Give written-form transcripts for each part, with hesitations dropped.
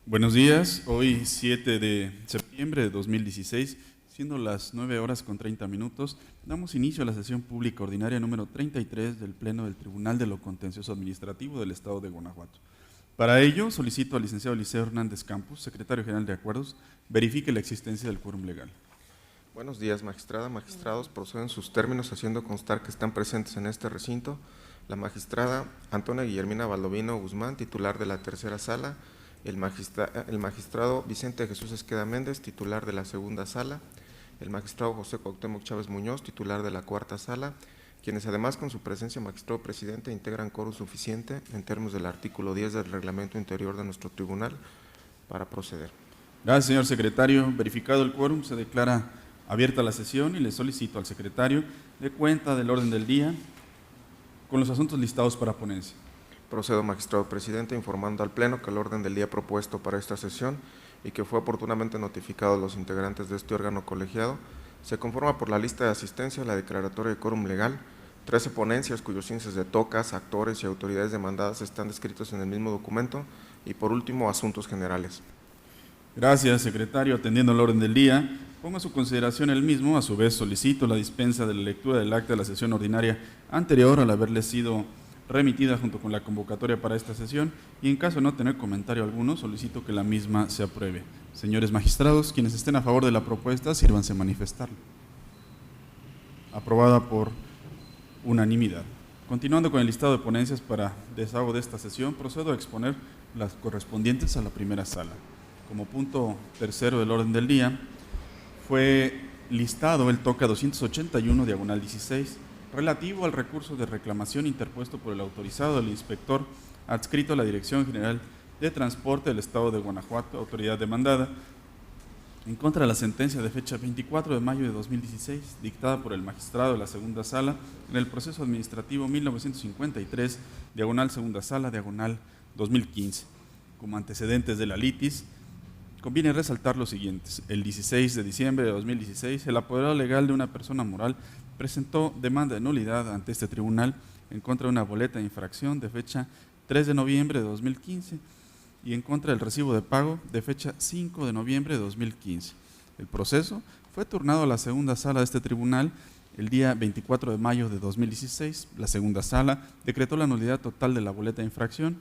Buenos días, hoy 7 de septiembre de 2016, siendo las 9:30, damos inicio a la sesión pública ordinaria número 33 del Pleno del Tribunal de lo Contencioso Administrativo del Estado de Guanajuato. Para ello, solicito al licenciado Eliseo Hernández Campos, secretario general de Acuerdos, verifique la existencia del quórum legal. Buenos días, magistrada, magistrados, proceden sus términos haciendo constar que están presentes en este recinto la magistrada Antonia Guillermina Baldovino Guzmán, titular de la tercera sala, el magistrado Vicente Jesús Esqueda Méndez, titular de la segunda sala, el magistrado José Cuauhtémoc Chávez Muñoz, titular de la cuarta sala, quienes además con su presencia magistrado presidente integran quórum suficiente en términos del artículo 10 del reglamento interior de nuestro tribunal para proceder. Gracias, señor secretario. Verificado el quórum, se declara abierta la sesión y le solicito al secretario de cuenta del orden del día con los asuntos listados para ponencia. Procedo, magistrado presidente, informando al Pleno que el orden del día propuesto para esta sesión y que fue oportunamente notificado a los integrantes de este órgano colegiado, se conforma por la lista de asistencia, la declaratoria de quórum legal, 13 ponencias cuyos índices de tocas, actores y autoridades demandadas están descritos en el mismo documento y por último, asuntos generales. Gracias, secretario. Atendiendo el orden del día, pongo a su consideración el mismo. A su vez, solicito la dispensa de la lectura del acta de la sesión ordinaria anterior al haberle sido remitida junto con la convocatoria para esta sesión y en caso de no tener comentario alguno, solicito que la misma se apruebe. Señores magistrados, quienes estén a favor de la propuesta, sírvanse a manifestarlo. Aprobada por unanimidad. Continuando con el listado de ponencias para desahogo de esta sesión, procedo a exponer las correspondientes a la primera sala. Como punto tercero del orden del día, fue listado el TOCA 281/16, relativo al recurso de reclamación interpuesto por el autorizado del inspector adscrito a la Dirección General de Transporte del Estado de Guanajuato, autoridad demandada, en contra de la sentencia de fecha 24 de mayo de 2016, dictada por el magistrado de la segunda sala en el proceso administrativo 1953, segunda sala, 2015. Como antecedentes de la litis, conviene resaltar los siguientes. El 16 de diciembre de 2016, el apoderado legal de una persona moral presentó demanda de nulidad ante este tribunal en contra de una boleta de infracción de fecha 3 de noviembre de 2015 y en contra del recibo de pago de fecha 5 de noviembre de 2015. El proceso fue turnado a la segunda sala de este tribunal el día 24 de mayo de 2016. La segunda sala decretó la nulidad total de la boleta de infracción,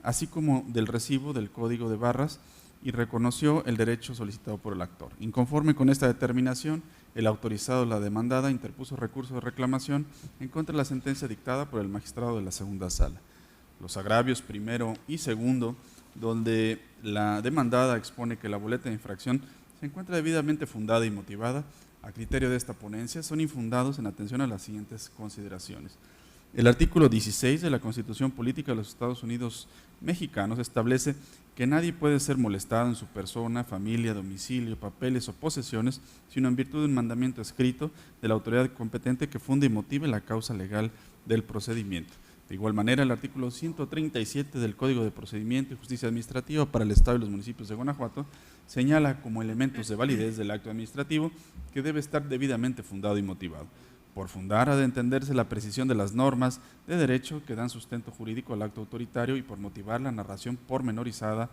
así como del recibo del código de barras, y reconoció el derecho solicitado por el actor. Inconforme con esta determinación, el autorizado de la demandada interpuso recurso de reclamación en contra de la sentencia dictada por el magistrado de la segunda sala. Los agravios primero y segundo, donde la demandada expone que la boleta de infracción se encuentra debidamente fundada y motivada, a criterio de esta ponencia, son infundados en atención a las siguientes consideraciones. El artículo 16 de la Constitución Política de los Estados Unidos Mexicanos establece que nadie puede ser molestado en su persona, familia, domicilio, papeles o posesiones, sino en virtud de un mandamiento escrito de la autoridad competente que funde y motive la causa legal del procedimiento. De igual manera, el artículo 137 del Código de Procedimiento y Justicia Administrativa para el Estado y los municipios de Guanajuato señala como elementos de validez del acto administrativo que debe estar debidamente fundado y motivado. Por fundar ha de entenderse la precisión de las normas de derecho que dan sustento jurídico al acto autoritario y por motivar la narración pormenorizada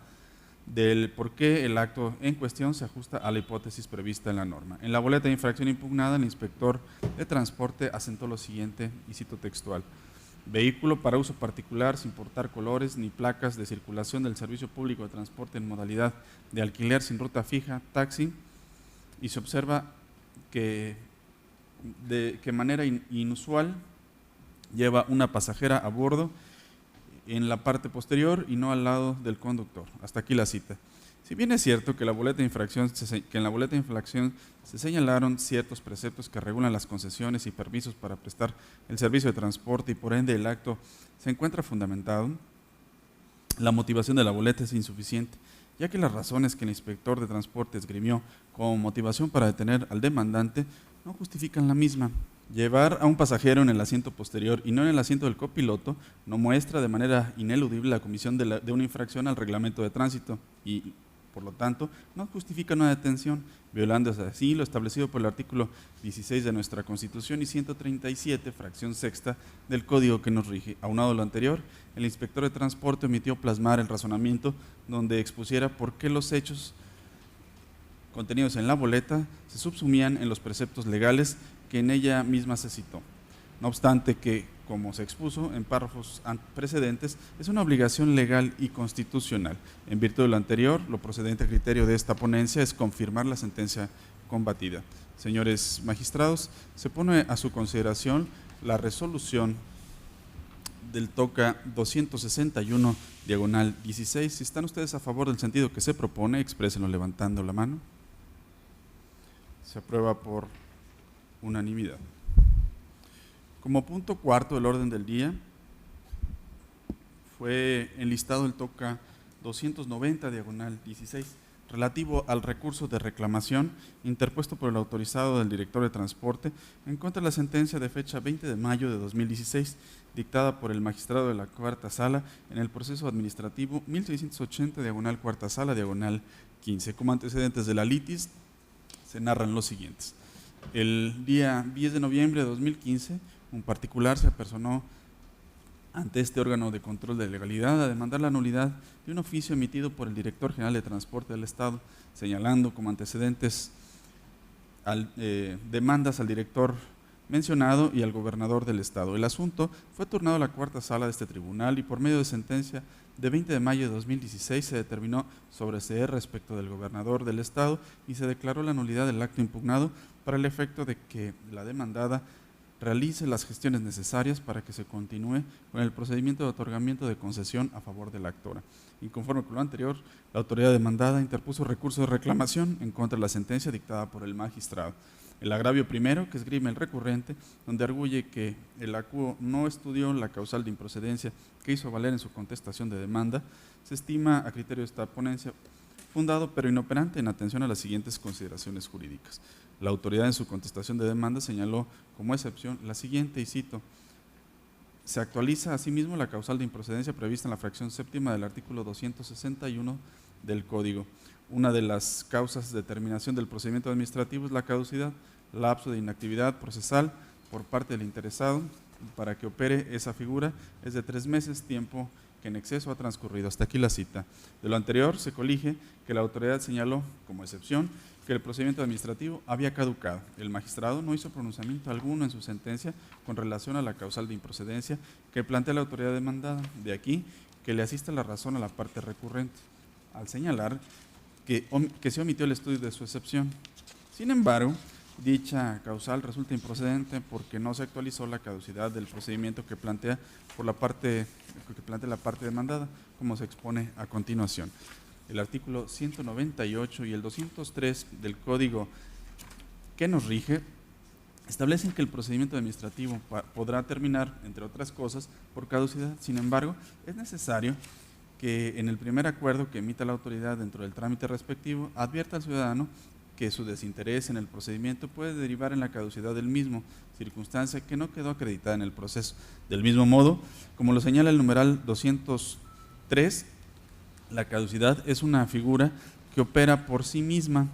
del por qué el acto en cuestión se ajusta a la hipótesis prevista en la norma. En la boleta de infracción impugnada, el inspector de transporte asentó lo siguiente, y cito textual: vehículo para uso particular sin portar colores ni placas de circulación del servicio público de transporte en modalidad de alquiler sin ruta fija, taxi, y se observa que de manera inusual lleva una pasajera a bordo en la parte posterior y no al lado del conductor. Hasta aquí la cita. Si bien es cierto que en la boleta de infracción se señalaron ciertos preceptos que regulan las concesiones y permisos para prestar el servicio de transporte y por ende el acto se encuentra fundamentado, la motivación de la boleta es insuficiente, ya que las razones que el inspector de transporte esgrimió como motivación para detener al demandante no justifican la misma. Llevar a un pasajero en el asiento posterior y no en el asiento del copiloto no muestra de manera ineludible la comisión de una infracción al reglamento de tránsito y Por lo tanto, no justifica una detención, violando así lo establecido por el artículo 16 de nuestra Constitución y 137, fracción sexta, del Código que nos rige. Aunado a lo anterior, el inspector de transporte omitió plasmar el razonamiento donde expusiera por qué los hechos contenidos en la boleta se subsumían en los preceptos legales que en ella misma se citó. No obstante que, como se expuso en párrafos precedentes, es una obligación legal y constitucional. En virtud de lo anterior, lo procedente a criterio de esta ponencia es confirmar la sentencia combatida. Señores magistrados, se pone a su consideración la resolución del TOCA 261, diagonal 16. Si están ustedes a favor del sentido que se propone, exprésenlo levantando la mano. Se aprueba por unanimidad. Como punto cuarto del orden del día, fue enlistado el TOCA 290, diagonal 16, relativo al recurso de reclamación interpuesto por el autorizado del director de transporte en contra de la sentencia de fecha 20 de mayo de 2016, dictada por el magistrado de la Cuarta Sala en el proceso administrativo 1680, diagonal Cuarta Sala, diagonal 15. Como antecedentes de la litis, se narran los siguientes. El día 10 de noviembre de 2015, un particular se apersonó ante este órgano de control de legalidad a demandar la nulidad de un oficio emitido por el director general de transporte del Estado, señalando como antecedentes demandas al director mencionado y al gobernador del Estado. El asunto fue turnado a la Cuarta Sala de este tribunal y por medio de sentencia de 20 de mayo de 2016 se determinó sobreseer respecto del gobernador del Estado y se declaró la nulidad del acto impugnado para el efecto de que la demandada realice las gestiones necesarias para que se continúe con el procedimiento de otorgamiento de concesión a favor de la actora. Y conforme con lo anterior, la autoridad demandada interpuso recurso de reclamación en contra de la sentencia dictada por el magistrado. El agravio primero, que esgrime el recurrente, donde arguye que el acuo no estudió la causal de improcedencia que hizo valer en su contestación de demanda, se estima a criterio de esta ponencia fundado pero inoperante en atención a las siguientes consideraciones jurídicas. La autoridad en su contestación de demanda señaló como excepción la siguiente, y cito: se actualiza asimismo la causal de improcedencia prevista en la fracción séptima del artículo 261 del Código. Una de las causas de determinación del procedimiento administrativo es la caducidad, lapso de inactividad procesal por parte del interesado para que opere esa figura es de 3 meses, tiempo que en exceso ha transcurrido. Hasta aquí la cita. De lo anterior se colige que la autoridad señaló como excepción que el procedimiento administrativo había caducado. El magistrado no hizo pronunciamiento alguno en su sentencia con relación a la causal de improcedencia que plantea la autoridad demandada. De aquí que le asista la razón a la parte recurrente, al señalar que se omitió el estudio de su excepción. Sin embargo, dicha causal resulta improcedente porque no se actualizó la caducidad del procedimiento que plantea la parte demandada, como se expone a continuación. El artículo 198 y el 203 del Código que nos rige establecen que el procedimiento administrativo podrá terminar, entre otras cosas, por caducidad. Sin embargo, es necesario que en el primer acuerdo que emita la autoridad dentro del trámite respectivo advierta al ciudadano que su desinterés en el procedimiento puede derivar en la caducidad del mismo, circunstancia que no quedó acreditada en el proceso. Del mismo modo, como lo señala el numeral 203, la caducidad es una figura que opera por sí misma,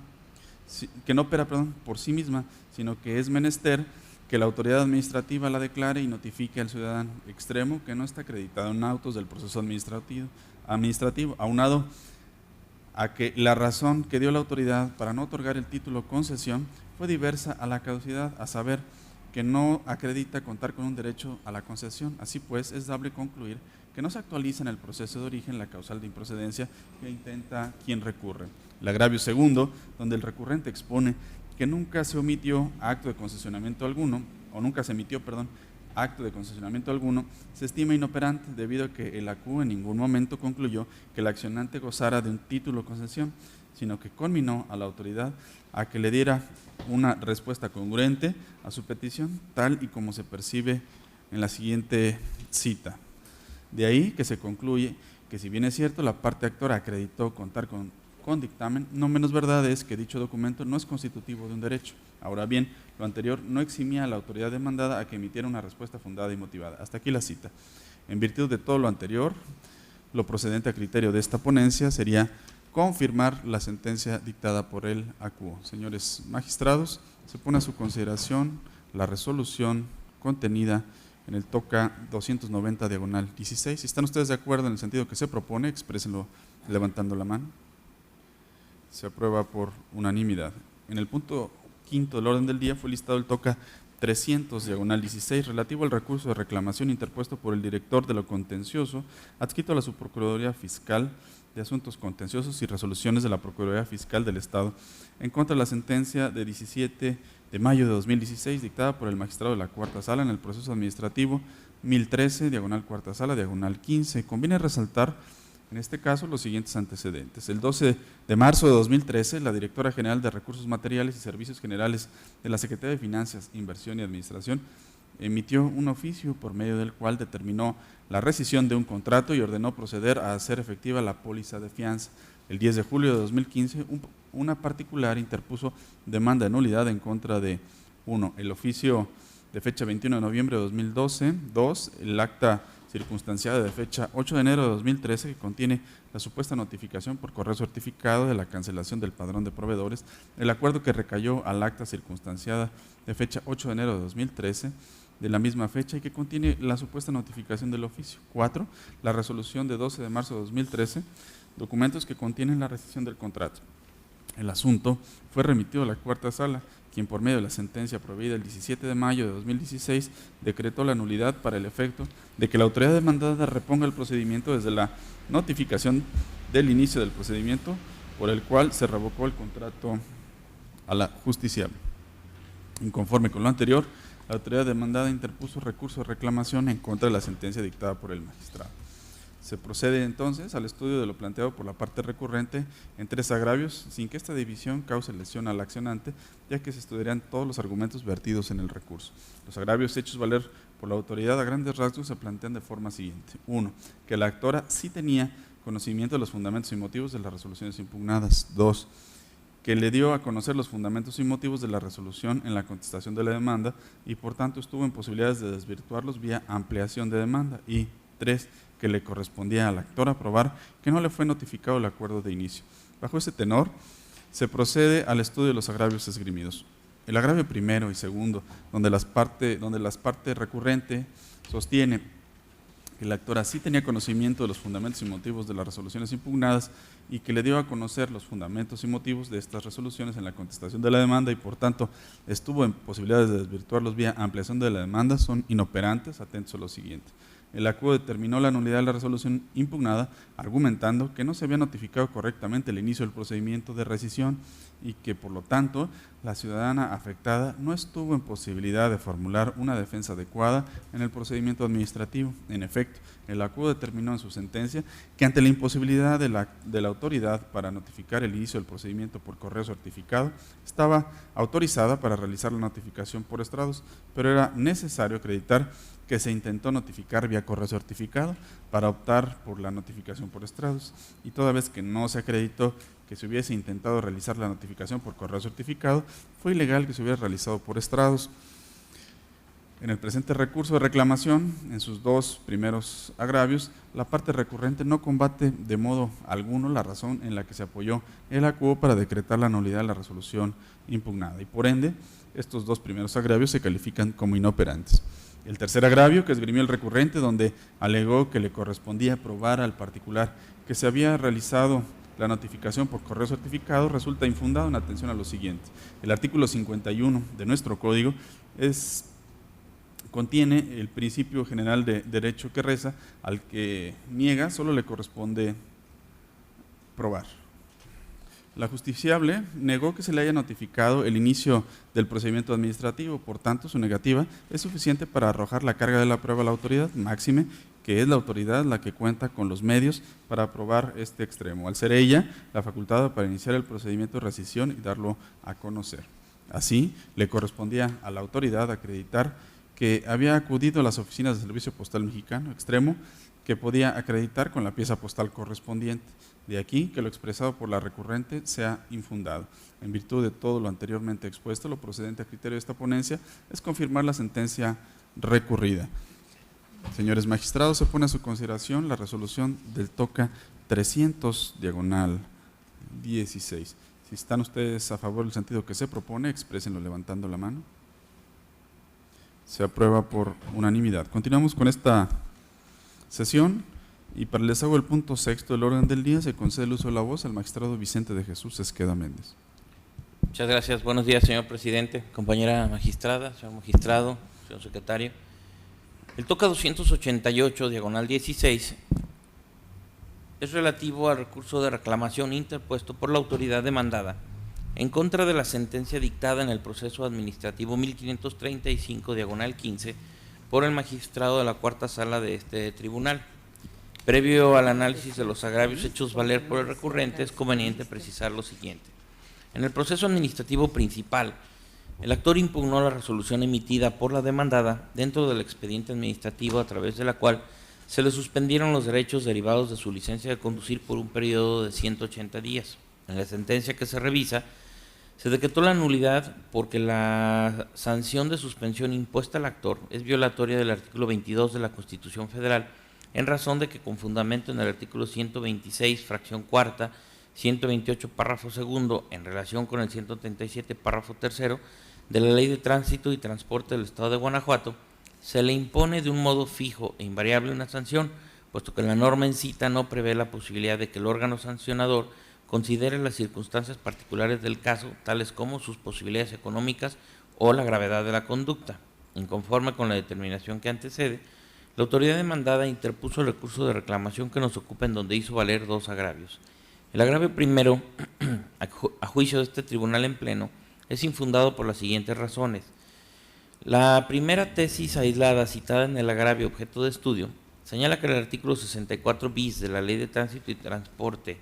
por sí misma, sino que es menester que la autoridad administrativa la declare y notifique al ciudadano, extremo que no está acreditado en autos del proceso administrativo, aunado a que la razón que dio la autoridad para no otorgar el título concesión fue diversa a la caducidad, a saber, que no acredita contar con un derecho a la concesión. Así pues, es dable concluir que no se actualiza en el proceso de origen la causal de improcedencia que intenta quien recurre. El agravio segundo, donde el recurrente expone que nunca se omitió acto de concesionamiento alguno, o nunca se emitió, acto de concesionamiento alguno, se estima inoperante debido a que el ACU en ningún momento concluyó que el accionante gozara de un título de concesión, sino que conminó a la autoridad a que le diera una respuesta congruente a su petición, tal y como se percibe en la siguiente cita. De ahí que se concluye que, si bien es cierto la parte actora acreditó contar con dictamen, no menos verdad es que dicho documento no es constitutivo de un derecho. Ahora bien, lo anterior no eximía a la autoridad demandada a que emitiera una respuesta fundada y motivada. Hasta aquí la cita. En virtud de todo lo anterior, lo procedente a criterio de esta ponencia sería confirmar la sentencia dictada por el acuo. Señores magistrados, se pone a su consideración la resolución contenida en el TOCA 290/16. Si están ustedes de acuerdo en el sentido que se propone, exprésenlo levantando la mano. Se aprueba por unanimidad. En el punto quinto del orden del día fue listado el TOCA 300/16 relativo al recurso de reclamación interpuesto por el director de lo contencioso adscrito a la Subprocuraduría Fiscal de Asuntos Contenciosos y Resoluciones de la Procuraduría Fiscal del Estado en contra de la sentencia de 17 de mayo de 2016 dictada por el magistrado de la Cuarta Sala en el proceso administrativo 1013, Cuarta Sala, 15. Conviene resaltar en este caso los siguientes antecedentes. El 12 de marzo de 2013, la Directora General de Recursos Materiales y Servicios Generales de la Secretaría de Finanzas, Inversión y Administración emitió un oficio por medio del cual determinó la rescisión de un contrato y ordenó proceder a hacer efectiva la póliza de fianza. El 10 de julio de 2015, una particular interpuso demanda de nulidad en contra de 1. El oficio de fecha 21 de noviembre de 2012, 2. El acta circunstanciada de fecha 8 de enero de 2013 que contiene la supuesta notificación por correo certificado de la cancelación del padrón de proveedores, el acuerdo que recayó al acta circunstanciada de fecha 8 de enero de 2013 de la misma fecha y que contiene la supuesta notificación del oficio. 4. La resolución de 12 de marzo de 2013, documentos que contienen la rescisión del contrato. El asunto fue remitido a la Cuarta Sala, quien por medio de la sentencia proveída el 17 de mayo de 2016 decretó la nulidad para el efecto de que la autoridad demandada reponga el procedimiento desde la notificación del inicio del procedimiento por el cual se revocó el contrato a la justiciable. Inconforme con lo anterior, la autoridad demandada interpuso recurso de reclamación en contra de la sentencia dictada por el magistrado. Se procede entonces al estudio de lo planteado por la parte recurrente en 3 agravios, sin que esta división cause lesión al accionante, ya que se estudiarán todos los argumentos vertidos en el recurso. Los agravios hechos valer por la autoridad a grandes rasgos se plantean de forma siguiente. 1. Que la actora sí tenía conocimiento de los fundamentos y motivos de las resoluciones impugnadas. 2. Que le dio a conocer los fundamentos y motivos de la resolución en la contestación de la demanda y por tanto estuvo en posibilidades de desvirtuarlos vía ampliación de demanda. Y 3. Que le correspondía al actor aprobar que no le fue notificado el acuerdo de inicio. Bajo ese tenor, se procede al estudio de los agravios esgrimidos. El agravio primero y segundo, donde las partes recurrente sostiene que la actora sí tenía conocimiento de los fundamentos y motivos de las resoluciones impugnadas y que le dio a conocer los fundamentos y motivos de estas resoluciones en la contestación de la demanda y por tanto estuvo en posibilidades de desvirtuarlos vía ampliación de la demanda, son inoperantes, atentos a lo siguiente. El acuo determinó la nulidad de la resolución impugnada, argumentando que no se había notificado correctamente el inicio del procedimiento de rescisión y que, por lo tanto, la ciudadana afectada no estuvo en posibilidad de formular una defensa adecuada en el procedimiento administrativo. En efecto, el acuo determinó en su sentencia que ante la imposibilidad de la autoridad para notificar el inicio del procedimiento por correo certificado, estaba autorizada para realizar la notificación por estrados, pero era necesario acreditar que se intentó notificar vía correo certificado para optar por la notificación por estrados y toda vez que no se acreditó que se hubiese intentado realizar la notificación por correo certificado, fue ilegal que se hubiera realizado por estrados. En el presente recurso de reclamación, en sus 2 primeros agravios, la parte recurrente no combate de modo alguno la razón en la que se apoyó el acuo para decretar la nulidad de la resolución impugnada y por ende, estos 2 primeros agravios se califican como inoperantes. El tercer agravio que esgrimió el recurrente, donde alegó que le correspondía probar al particular que se había realizado la notificación por correo certificado, resulta infundado en atención a lo siguiente. El artículo 51 de nuestro código contiene el principio general de derecho que reza: al que niega solo le corresponde probar. La justiciable negó que se le haya notificado el inicio del procedimiento administrativo, por tanto su negativa es suficiente para arrojar la carga de la prueba a la autoridad, máxime que es la autoridad la que cuenta con los medios para aprobar este extremo, al ser ella la facultada para iniciar el procedimiento de rescisión y darlo a conocer. Así, le correspondía a la autoridad acreditar que había acudido a las oficinas del Servicio Postal Mexicano, extremo que podía acreditar con la pieza postal correspondiente. De aquí que lo expresado por la recurrente sea infundado. En virtud de todo lo anteriormente expuesto, lo procedente a criterio de esta ponencia es confirmar la sentencia recurrida. Señores magistrados, se pone a su consideración la resolución del TOCA 300/16. 16. Si están ustedes a favor del sentido que se propone, exprésenlo levantando la mano. Se aprueba por unanimidad. Continuamos con esta sesión y para el desahogo del punto sexto del orden del día se concede el uso de la voz al magistrado Vicente de Jesús Esqueda Méndez. Muchas gracias. Buenos días, señor presidente, compañera magistrada, señor magistrado, señor secretario. El TOCA 288, diagonal 16, es relativo al recurso de reclamación interpuesto por la autoridad demandada en contra de la sentencia dictada en el proceso administrativo 1535, diagonal 15, por el magistrado de la cuarta sala de este tribunal. Previo al análisis de los agravios hechos valer por el recurrente, es conveniente precisar lo siguiente. En el proceso administrativo principal, el actor impugnó la resolución emitida por la demandada dentro del expediente administrativo a través de la cual se le suspendieron los derechos derivados de su licencia de conducir por un periodo de 180 días. En la sentencia que se revisa, se decretó la nulidad porque la sanción de suspensión impuesta al actor es violatoria del artículo 22 de la Constitución Federal, en razón de que con fundamento en el artículo 126, fracción cuarta, 128, párrafo segundo, en relación con el 137, párrafo tercero, de la Ley de Tránsito y Transporte del Estado de Guanajuato, se le impone de un modo fijo e invariable una sanción, puesto que la norma en cita no prevé la posibilidad de que el órgano sancionador considere las circunstancias particulares del caso, tales como sus posibilidades económicas o la gravedad de la conducta. Inconforme con la determinación que antecede, la autoridad demandada interpuso el recurso de reclamación que nos ocupa, en donde hizo valer dos agravios. El agravio primero, a juicio de este tribunal en pleno, es infundado por las siguientes razones. La primera tesis aislada citada en el agravio objeto de estudio señala que el artículo 64 bis de la Ley de Tránsito y Transporte,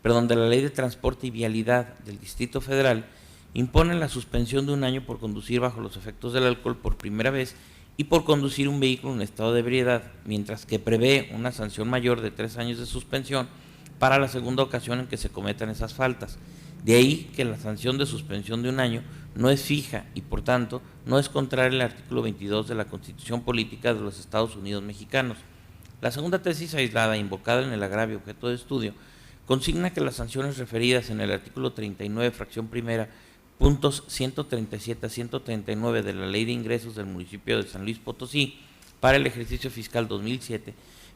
de la Ley de Transporte y Vialidad del Distrito Federal, impone la suspensión de un año por conducir bajo los efectos del alcohol por primera vez y por conducir un vehículo en estado de ebriedad, mientras que prevé una sanción mayor de 3 años de suspensión para la segunda ocasión en que se cometan esas faltas. De ahí que la sanción de suspensión de un año no es fija y, por tanto, no es contraria al artículo 22 de la Constitución Política de los Estados Unidos Mexicanos. La segunda tesis aislada, invocada en el agravio objeto de estudio, consigna que las sanciones referidas en el artículo 39, fracción primera, puntos 137 a 139 de la Ley de Ingresos del municipio de San Luis Potosí para el ejercicio fiscal 2007,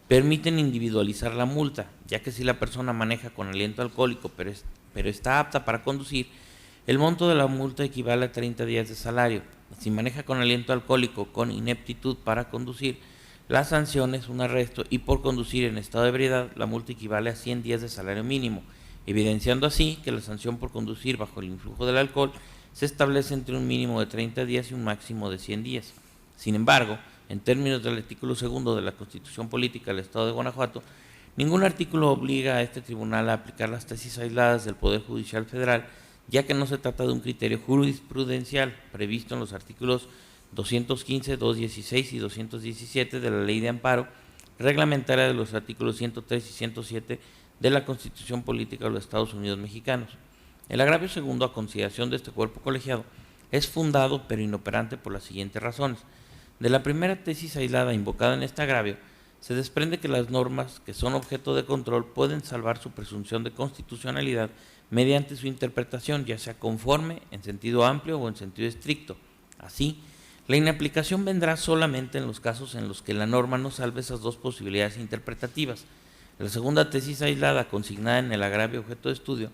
permiten individualizar la multa, ya que si la persona maneja con aliento alcohólico pero está apta para conducir, el monto de la multa equivale a 30 días de salario. Si maneja con aliento alcohólico con ineptitud para conducir, la sanción es un arresto, y por conducir en estado de ebriedad la multa equivale a 100 días de salario mínimo, evidenciando así que la sanción por conducir bajo el influjo del alcohol se establece entre un mínimo de 30 días y un máximo de 100 días. Sin embargo, en términos del artículo segundo de la Constitución Política del Estado de Guanajuato, ningún artículo obliga a este tribunal a aplicar las tesis aisladas del Poder Judicial Federal, ya que no se trata de un criterio jurisprudencial previsto en los artículos 215, 216 y 217 de la Ley de Amparo reglamentaria de los artículos 103 y 107 de la Constitución Política de los Estados Unidos Mexicanos. El agravio segundo, a consideración de este cuerpo colegiado, es fundado pero inoperante por las siguientes razones. De la primera tesis aislada invocada en este agravio, se desprende que las normas que son objeto de control pueden salvar su presunción de constitucionalidad mediante su interpretación, ya sea conforme, en sentido amplio o en sentido estricto. Así, la inaplicación vendrá solamente en los casos en los que la norma no salve esas dos posibilidades interpretativas. La segunda tesis aislada, consignada en el agravio objeto de estudio,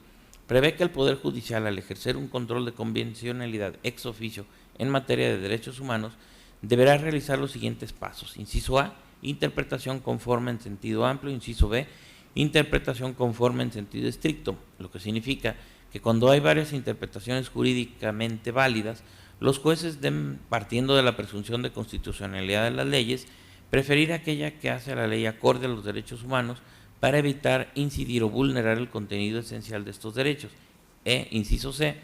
prevé que el Poder Judicial, al ejercer un control de convencionalidad ex oficio en materia de derechos humanos, deberá realizar los siguientes pasos. Inciso A, interpretación conforme en sentido amplio. Inciso B, interpretación conforme en sentido estricto, lo que significa que cuando hay varias interpretaciones jurídicamente válidas, los jueces deben, partiendo de la presunción de constitucionalidad de las leyes, preferir aquella que hace a la ley acorde a los derechos humanos para evitar incidir o vulnerar el contenido esencial de estos derechos. Inciso C,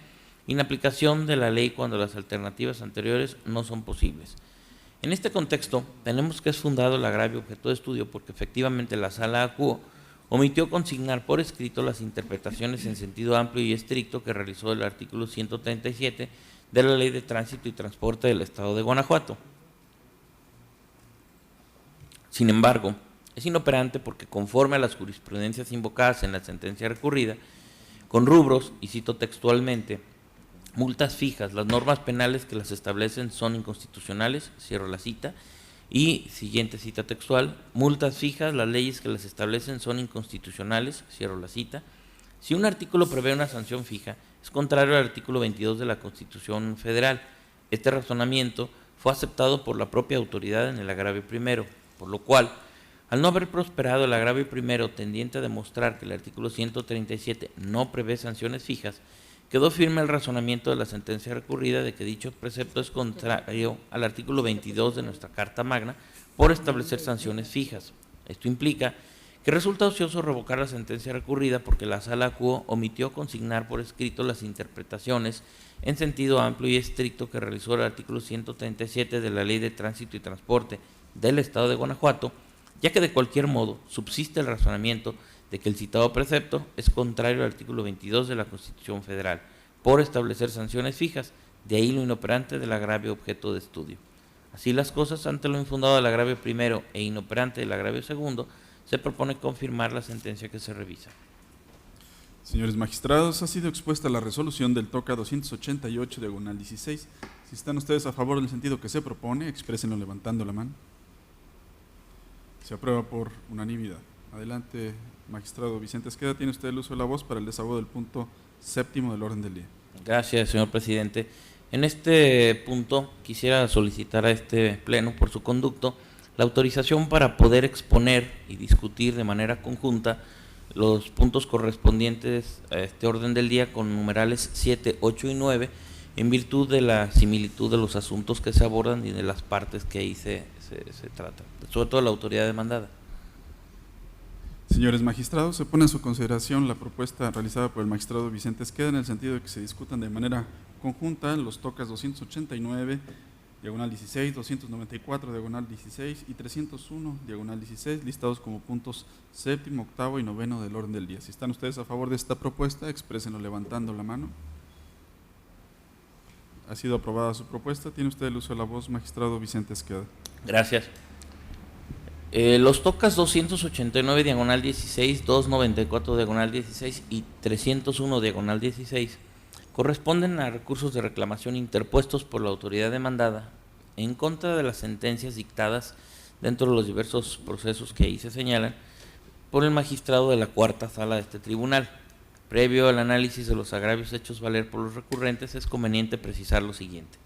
inaplicación de la ley cuando las alternativas anteriores no son posibles. En este contexto, tenemos que es fundado el agravio objeto de estudio porque efectivamente la Sala Acuo omitió consignar por escrito las interpretaciones en sentido amplio y estricto que realizó el artículo 137 de la Ley de Tránsito y Transporte del Estado de Guanajuato. Sin embargo, es inoperante porque, conforme a las jurisprudencias invocadas en la sentencia recurrida, con rubros, y cito textualmente: multas fijas, las normas penales que las establecen son inconstitucionales, cierro la cita, y siguiente cita textual: multas fijas, las leyes que las establecen son inconstitucionales, cierro la cita. Si un artículo prevé una sanción fija, es contrario al artículo 22 de la Constitución Federal. Este razonamiento fue aceptado por la propia autoridad en el agravio primero, por lo cual, al no haber prosperado el agravio primero tendiente a demostrar que el artículo 137 no prevé sanciones fijas, quedó firme el razonamiento de la sentencia recurrida de que dicho precepto es contrario al artículo 22 de nuestra Carta Magna por establecer sanciones fijas. Esto implica que resulta ocioso revocar la sentencia recurrida porque la Sala Quo omitió consignar por escrito las interpretaciones en sentido amplio y estricto que realizó el artículo 137 de la Ley de Tránsito y Transporte del Estado de Guanajuato, ya que de cualquier modo subsiste el razonamiento de que el citado precepto es contrario al artículo 22 de la Constitución Federal por establecer sanciones fijas, de ahí lo inoperante del agravio objeto de estudio. Así las cosas, ante lo infundado del agravio primero e inoperante del agravio segundo, se propone confirmar la sentencia que se revisa. Señores magistrados, ha sido expuesta la resolución del TOCA 288, diagonal 16. Si están ustedes a favor del sentido que se propone, exprésenlo levantando la mano. Se aprueba por unanimidad. Adelante, magistrado Vicente Esqueda, tiene usted el uso de la voz para el desahogo del punto séptimo del orden del día. Gracias, señor presidente. En este punto quisiera solicitar a este pleno, por su conducto, la autorización para poder exponer y discutir de manera conjunta los puntos correspondientes a este orden del día con numerales 7, 8 y 9, en virtud de la similitud de los asuntos que se abordan y de las partes que ahí se trata, sobre todo la autoridad demandada. Señores magistrados, se pone en su consideración la propuesta realizada por el magistrado Vicente Esqueda en el sentido de que se discutan de manera conjunta los tocas 289, diagonal 16, 294, diagonal 16 y 301, diagonal 16, listados como puntos séptimo, octavo y noveno del orden del día. Si están ustedes a favor de esta propuesta, exprésenlo levantando la mano. Ha sido aprobada su propuesta. Tiene usted el uso de la voz, magistrado Vicente Esqueda. Gracias. Los tocas 289, diagonal 16, 294, diagonal 16 y 301, diagonal 16 corresponden a recursos de reclamación interpuestos por la autoridad demandada en contra de las sentencias dictadas dentro de los diversos procesos que ahí se señalan por el magistrado de la cuarta sala de este tribunal. Previo al análisis de los agravios hechos valer por los recurrentes, es conveniente precisar lo siguiente.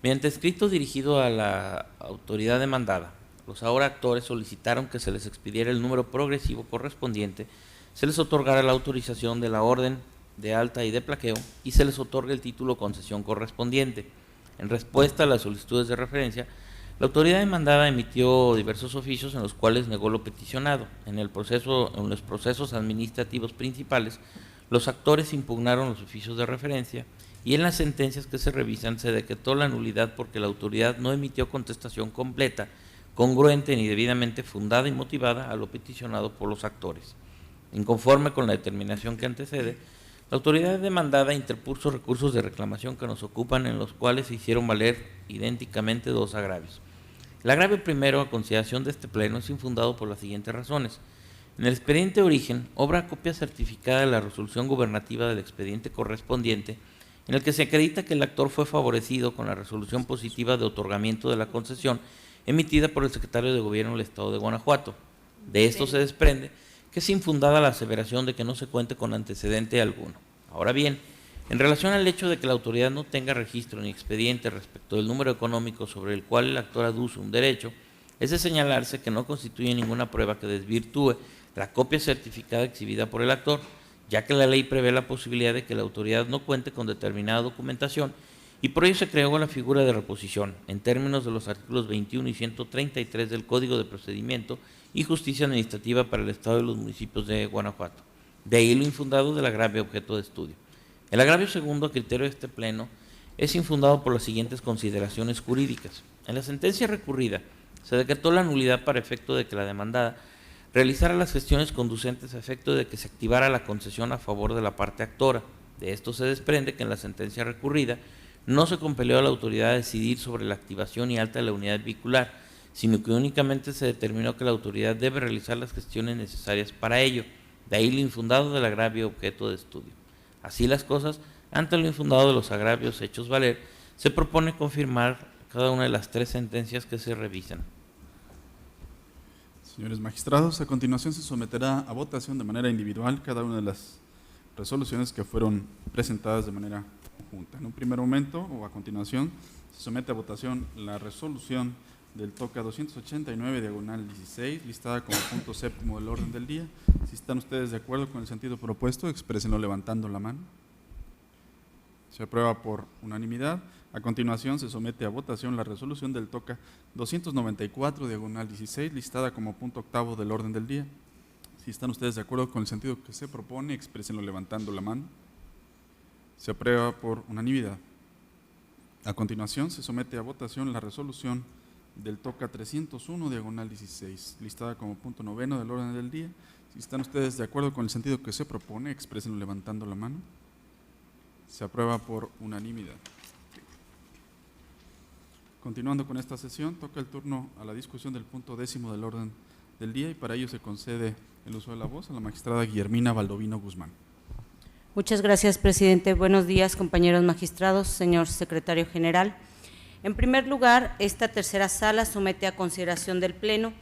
Mediante escrito dirigido a la autoridad demandada, los ahora actores solicitaron que se les expidiera el número progresivo correspondiente, se les otorgara la autorización de la orden de alta y de plaqueo y se les otorgue el título concesión correspondiente. En respuesta a las solicitudes de referencia, la autoridad demandada emitió diversos oficios en los cuales negó lo peticionado. En los procesos administrativos principales, los actores impugnaron los oficios de referencia y en las sentencias que se revisan se decretó la nulidad porque la autoridad no emitió contestación completa, congruente ni debidamente fundada y motivada a lo peticionado por los actores. Inconforme con la determinación que antecede, la autoridad demandada interpuso recursos de reclamación que nos ocupan, en los cuales se hicieron valer idénticamente dos agravios. El agravio primero, a consideración de este pleno, es infundado por las siguientes razones. En el expediente de origen, obra copia certificada de la resolución gubernativa del expediente correspondiente, en el que se acredita que el actor fue favorecido con la resolución positiva de otorgamiento de la concesión emitida por el secretario de Gobierno del Estado de Guanajuato. De esto se desprende que es infundada la aseveración de que no se cuente con antecedente alguno. Ahora bien, en relación al hecho de que la autoridad no tenga registro ni expediente respecto del número económico sobre el cual el actor aduce un derecho, es de señalarse que no constituye ninguna prueba que desvirtúe la copia certificada exhibida por el actor, ya que la ley prevé la posibilidad de que la autoridad no cuente con determinada documentación y por ello se creó la figura de reposición en términos de los artículos 21 y 133 del Código de Procedimiento y Justicia Administrativa para el Estado y los municipios de Guanajuato. De ahí lo infundado del agravio objeto de estudio. El agravio segundo, a criterio de este pleno, es infundado por las siguientes consideraciones jurídicas. En la sentencia recurrida se decretó la nulidad para efecto de que la demandada realizara las gestiones conducentes a efecto de que se activara la concesión a favor de la parte actora. De esto se desprende que en la sentencia recurrida no se compelió a la autoridad a decidir sobre la activación y alta de la unidad vehicular, sino que únicamente se determinó que la autoridad debe realizar las gestiones necesarias para ello. De ahí lo infundado del agravio objeto de estudio. así las cosas, ante lo infundado de los agravios hechos valer, se propone confirmar cada una de las 3 sentencias que se revisan. Señores magistrados, a continuación se someterá a votación de manera individual cada una de las resoluciones que fueron presentadas de manera conjunta. En un primer momento, o a continuación, se somete a votación la resolución del TOCA 289, diagonal 16, listada como punto 7º del orden del día. Si están ustedes de acuerdo con el sentido propuesto, exprésenlo levantando la mano. Se aprueba por unanimidad. A continuación, se somete a votación la resolución del TOCA 294, diagonal 16, listada como punto 8º del orden del día. Si están ustedes de acuerdo con el sentido que se propone, exprésenlo levantando la mano. Se aprueba por unanimidad. A continuación, se somete a votación la resolución del TOCA 301, diagonal 16, listada como punto 9º del orden del día. Si están ustedes de acuerdo con el sentido que se propone, exprésenlo levantando la mano. Se aprueba por unanimidad. Continuando con esta sesión, toca el turno a la discusión del punto 10º del orden del día y para ello se concede el uso de la voz a la magistrada Guillermina Baldovino Guzmán. Muchas gracias, presidente. Buenos días, compañeros magistrados, señor secretario general. En primer lugar, esta tercera sala somete a consideración del Pleno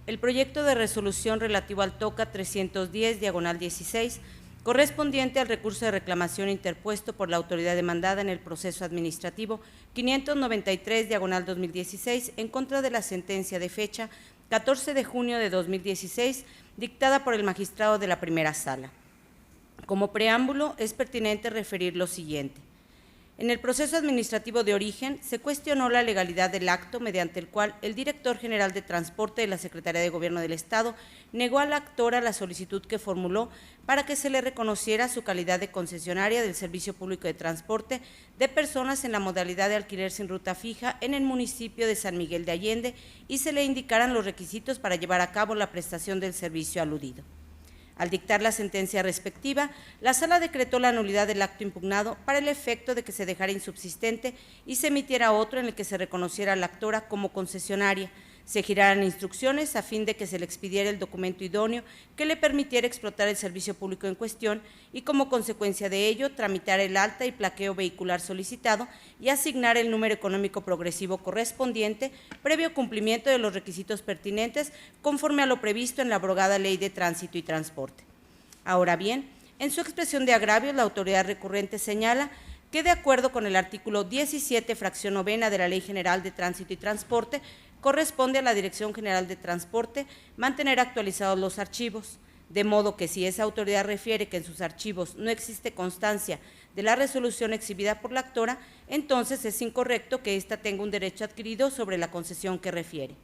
el proyecto de resolución relativo al TOCA 310, diagonal 16, correspondiente al recurso de reclamación interpuesto por la autoridad demandada en el proceso administrativo 593, diagonal 2016, en contra de la sentencia de fecha 14 de junio de 2016, dictada por el magistrado de la primera sala. Como preámbulo, es pertinente referir lo siguiente. En el proceso administrativo de origen, se cuestionó la legalidad del acto mediante el cual el director general de Transporte de la Secretaría de Gobierno del Estado negó a la actora la solicitud que formuló para que se le reconociera su calidad de concesionaria del Servicio Público de Transporte de personas en la modalidad de alquiler sin ruta fija en el municipio de San Miguel de Allende y se le indicaran los requisitos para llevar a cabo la prestación del servicio aludido. Al dictar la sentencia respectiva, la Sala decretó la nulidad del acto impugnado para el efecto de que se dejara insubsistente y se emitiera otro en el que se reconociera a la actora como concesionaria, se giraran instrucciones a fin de que se le expidiera el documento idóneo que le permitiera explotar el servicio público en cuestión y como consecuencia de ello tramitar el alta y plaqueo vehicular solicitado y asignar el número económico progresivo correspondiente previo cumplimiento de los requisitos pertinentes conforme a lo previsto en la abrogada Ley de Tránsito y Transporte. Ahora bien, en su expresión de agravios, la autoridad recurrente señala que de acuerdo con el artículo 17, fracción 9ª de la Ley General de Tránsito y Transporte, corresponde a la Dirección General de Transporte mantener actualizados los archivos, de modo que si esa autoridad refiere que en sus archivos no existe constancia de la resolución exhibida por la actora, entonces es incorrecto que ésta tenga un derecho adquirido sobre la concesión que refiere.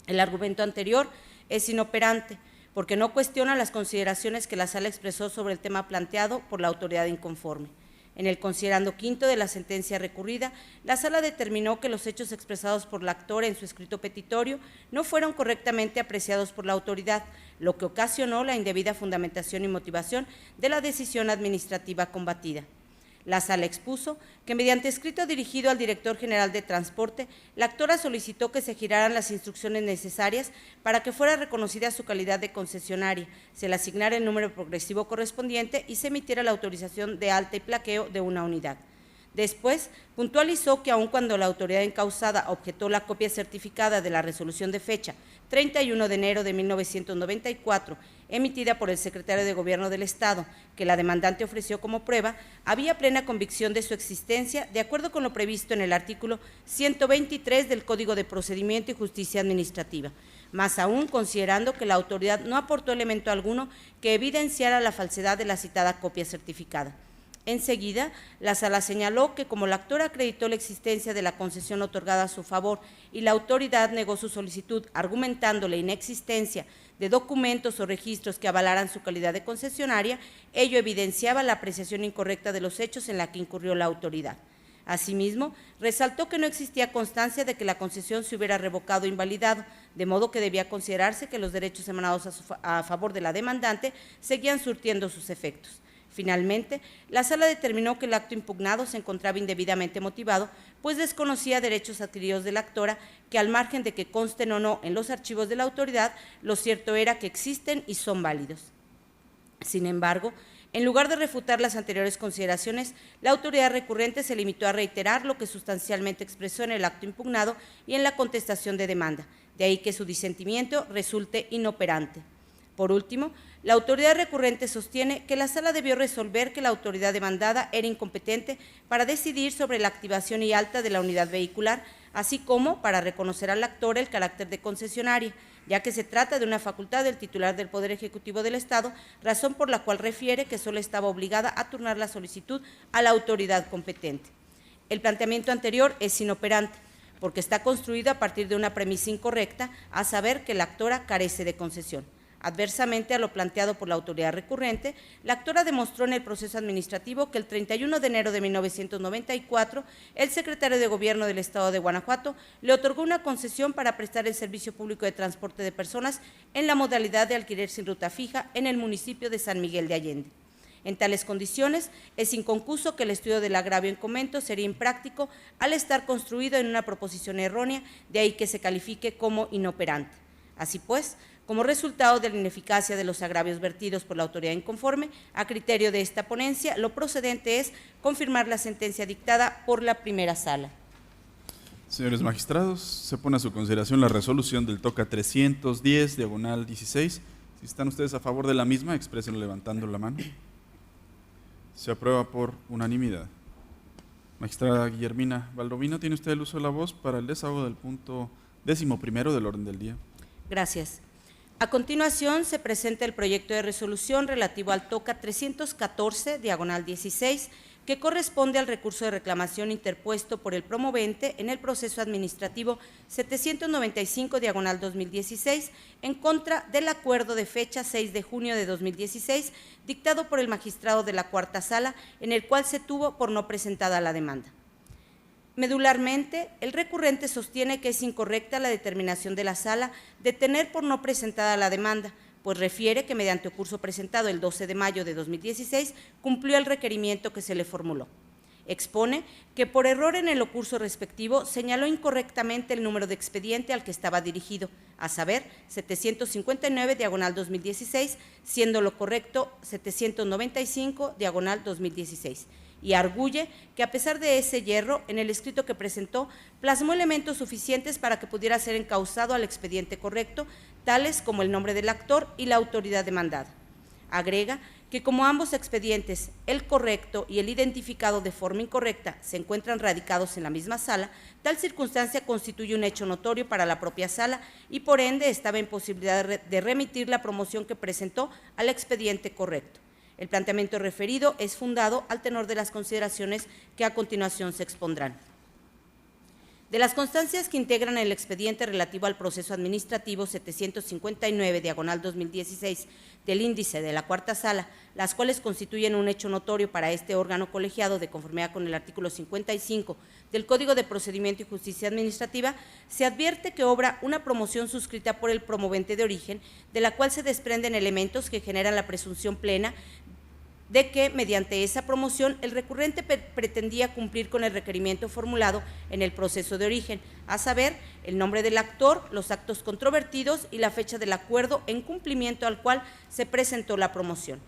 El argumento anterior es inoperante, porque no cuestiona las consideraciones que la Sala expresó sobre el tema planteado por la autoridad inconforme. En el considerando quinto de la sentencia recurrida, la Sala determinó que los hechos expresados por la actora en su escrito petitorio no fueron correctamente apreciados por la autoridad, lo que ocasionó la indebida fundamentación y motivación de la decisión administrativa combatida. La Sala expuso que mediante escrito dirigido al director general de Transporte, la actora solicitó que se giraran las instrucciones necesarias para que fuera reconocida su calidad de concesionaria, se le asignara el número progresivo correspondiente y se emitiera la autorización de alta y plaqueo de una unidad. Después, puntualizó que aun cuando la autoridad encausada objetó la copia certificada de la resolución de fecha 31 de enero de 1994, emitida por el secretario de Gobierno del Estado, que la demandante ofreció como prueba, había plena convicción de su existencia, de acuerdo con lo previsto en el artículo 123 del Código de Procedimiento y Justicia Administrativa, más aún considerando que la autoridad no aportó elemento alguno que evidenciara la falsedad de la citada copia certificada. Enseguida, la Sala señaló que como la actora acreditó la existencia de la concesión otorgada a su favor y la autoridad negó su solicitud argumentando la inexistencia de documentos o registros que avalaran su calidad de concesionaria, ello evidenciaba la apreciación incorrecta de los hechos en la que incurrió la autoridad. Asimismo, resaltó que no existía constancia de que la concesión se hubiera revocado o invalidado, de modo que debía considerarse que los derechos emanados a favor de la demandante seguían surtiendo sus efectos. Finalmente, la Sala determinó que el acto impugnado se encontraba indebidamente motivado, pues desconocía derechos adquiridos de la actora que, al margen de que consten o no en los archivos de la autoridad, lo cierto era que existen y son válidos. Sin embargo, En lugar de refutar las anteriores consideraciones, la autoridad recurrente se limitó a reiterar lo que sustancialmente expresó en el acto impugnado y en la contestación de demanda, de ahí que su disentimiento resulte inoperante. Por último, la autoridad recurrente sostiene que la sala debió resolver que la autoridad demandada era incompetente para decidir sobre la activación y alta de la unidad vehicular, así como para reconocer al actor el carácter de concesionaria, ya que se trata de una facultad del titular del Poder Ejecutivo del Estado, razón por la cual refiere que solo estaba obligada a turnar la solicitud a la autoridad competente. El planteamiento anterior es inoperante, porque está construido a partir de una premisa incorrecta, a saber que la actora carece de concesión. Adversamente a lo planteado por la autoridad recurrente, la actora demostró en el proceso administrativo que el 31 de enero de 1994, el secretario de Gobierno del Estado de Guanajuato le otorgó una concesión para prestar el servicio público de transporte de personas en la modalidad de alquiler sin ruta fija en el municipio de San Miguel de Allende. En tales condiciones, es inconcluso que el estudio del agravio en comento sería impráctico al estar construido en una proposición errónea, de ahí que se califique como inoperante. Así pues, como resultado de la ineficacia de los agravios vertidos por la autoridad inconforme, a criterio de esta ponencia, lo procedente es confirmar la sentencia dictada por la primera sala. Señores magistrados, se pone a su consideración la resolución del TOCA 310, diagonal 16. Si están ustedes a favor de la misma, exprésenlo levantando la mano. Se aprueba por unanimidad. Magistrada Guillermina Baldovino, tiene usted el uso de la voz para el desahogo del punto 11º del orden del día. Gracias. A continuación, se presenta el proyecto de resolución relativo al TOCA 314, diagonal 16, que corresponde al recurso de reclamación interpuesto por el promovente en el proceso administrativo 795, diagonal 2016, en contra del acuerdo de fecha 6 de junio de 2016, dictado por el magistrado de la Cuarta Sala, en el cual se tuvo por no presentada la demanda. Medularmente, el recurrente sostiene que es incorrecta la determinación de la sala de tener por no presentada la demanda, pues refiere que mediante ocurso presentado el 12 de mayo de 2016 cumplió el requerimiento que se le formuló. Expone que por error en el ocurso respectivo señaló incorrectamente el número de expediente al que estaba dirigido, a saber, 759, diagonal 2016, siendo lo correcto 795, diagonal 2016. Y arguye que a pesar de ese yerro, en el escrito que presentó, plasmó elementos suficientes para que pudiera ser encausado al expediente correcto, tales como el nombre del actor y la autoridad demandada. Agrega que como ambos expedientes, el correcto y el identificado de forma incorrecta, se encuentran radicados en la misma sala, tal circunstancia constituye un hecho notorio para la propia sala y por ende estaba en posibilidad de remitir la promoción que presentó al expediente correcto. El planteamiento referido es fundado al tenor de las consideraciones que a continuación se expondrán. De las constancias que integran el expediente relativo al proceso administrativo 759, diagonal 2016, del índice de la Cuarta Sala, las cuales constituyen un hecho notorio para este órgano colegiado de conformidad con el artículo 55 del Código de Procedimiento y Justicia Administrativa, se advierte que obra una promoción suscrita por el promovente de origen, de la cual se desprenden elementos que generan la presunción plena de que, mediante esa promoción, el recurrente pretendía cumplir con el requerimiento formulado en el proceso de origen, a saber, el nombre del actor, los actos controvertidos y la fecha del acuerdo en cumplimiento al cual se presentó la promoción.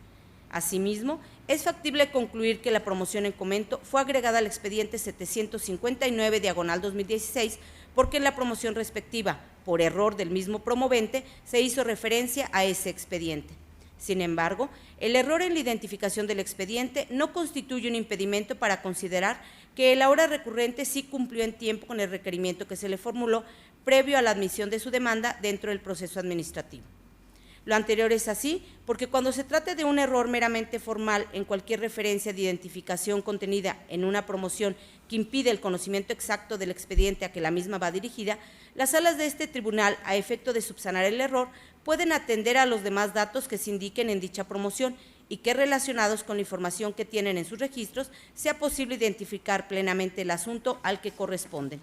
Asimismo, es factible concluir que la promoción en comento fue agregada al expediente 759, diagonal 2016, porque en la promoción respectiva, por error del mismo promovente, se hizo referencia a ese expediente. Sin embargo, el error en la identificación del expediente no constituye un impedimento para considerar que el ahora recurrente sí cumplió en tiempo con el requerimiento que se le formuló previo a la admisión de su demanda dentro del proceso administrativo. Lo anterior es así porque cuando se trate de un error meramente formal en cualquier referencia de identificación contenida en una promoción que impide el conocimiento exacto del expediente a que la misma va dirigida, las salas de este tribunal, a efecto de subsanar el error, pueden atender a los demás datos que se indiquen en dicha promoción y que relacionados con la información que tienen en sus registros sea posible identificar plenamente el asunto al que corresponden.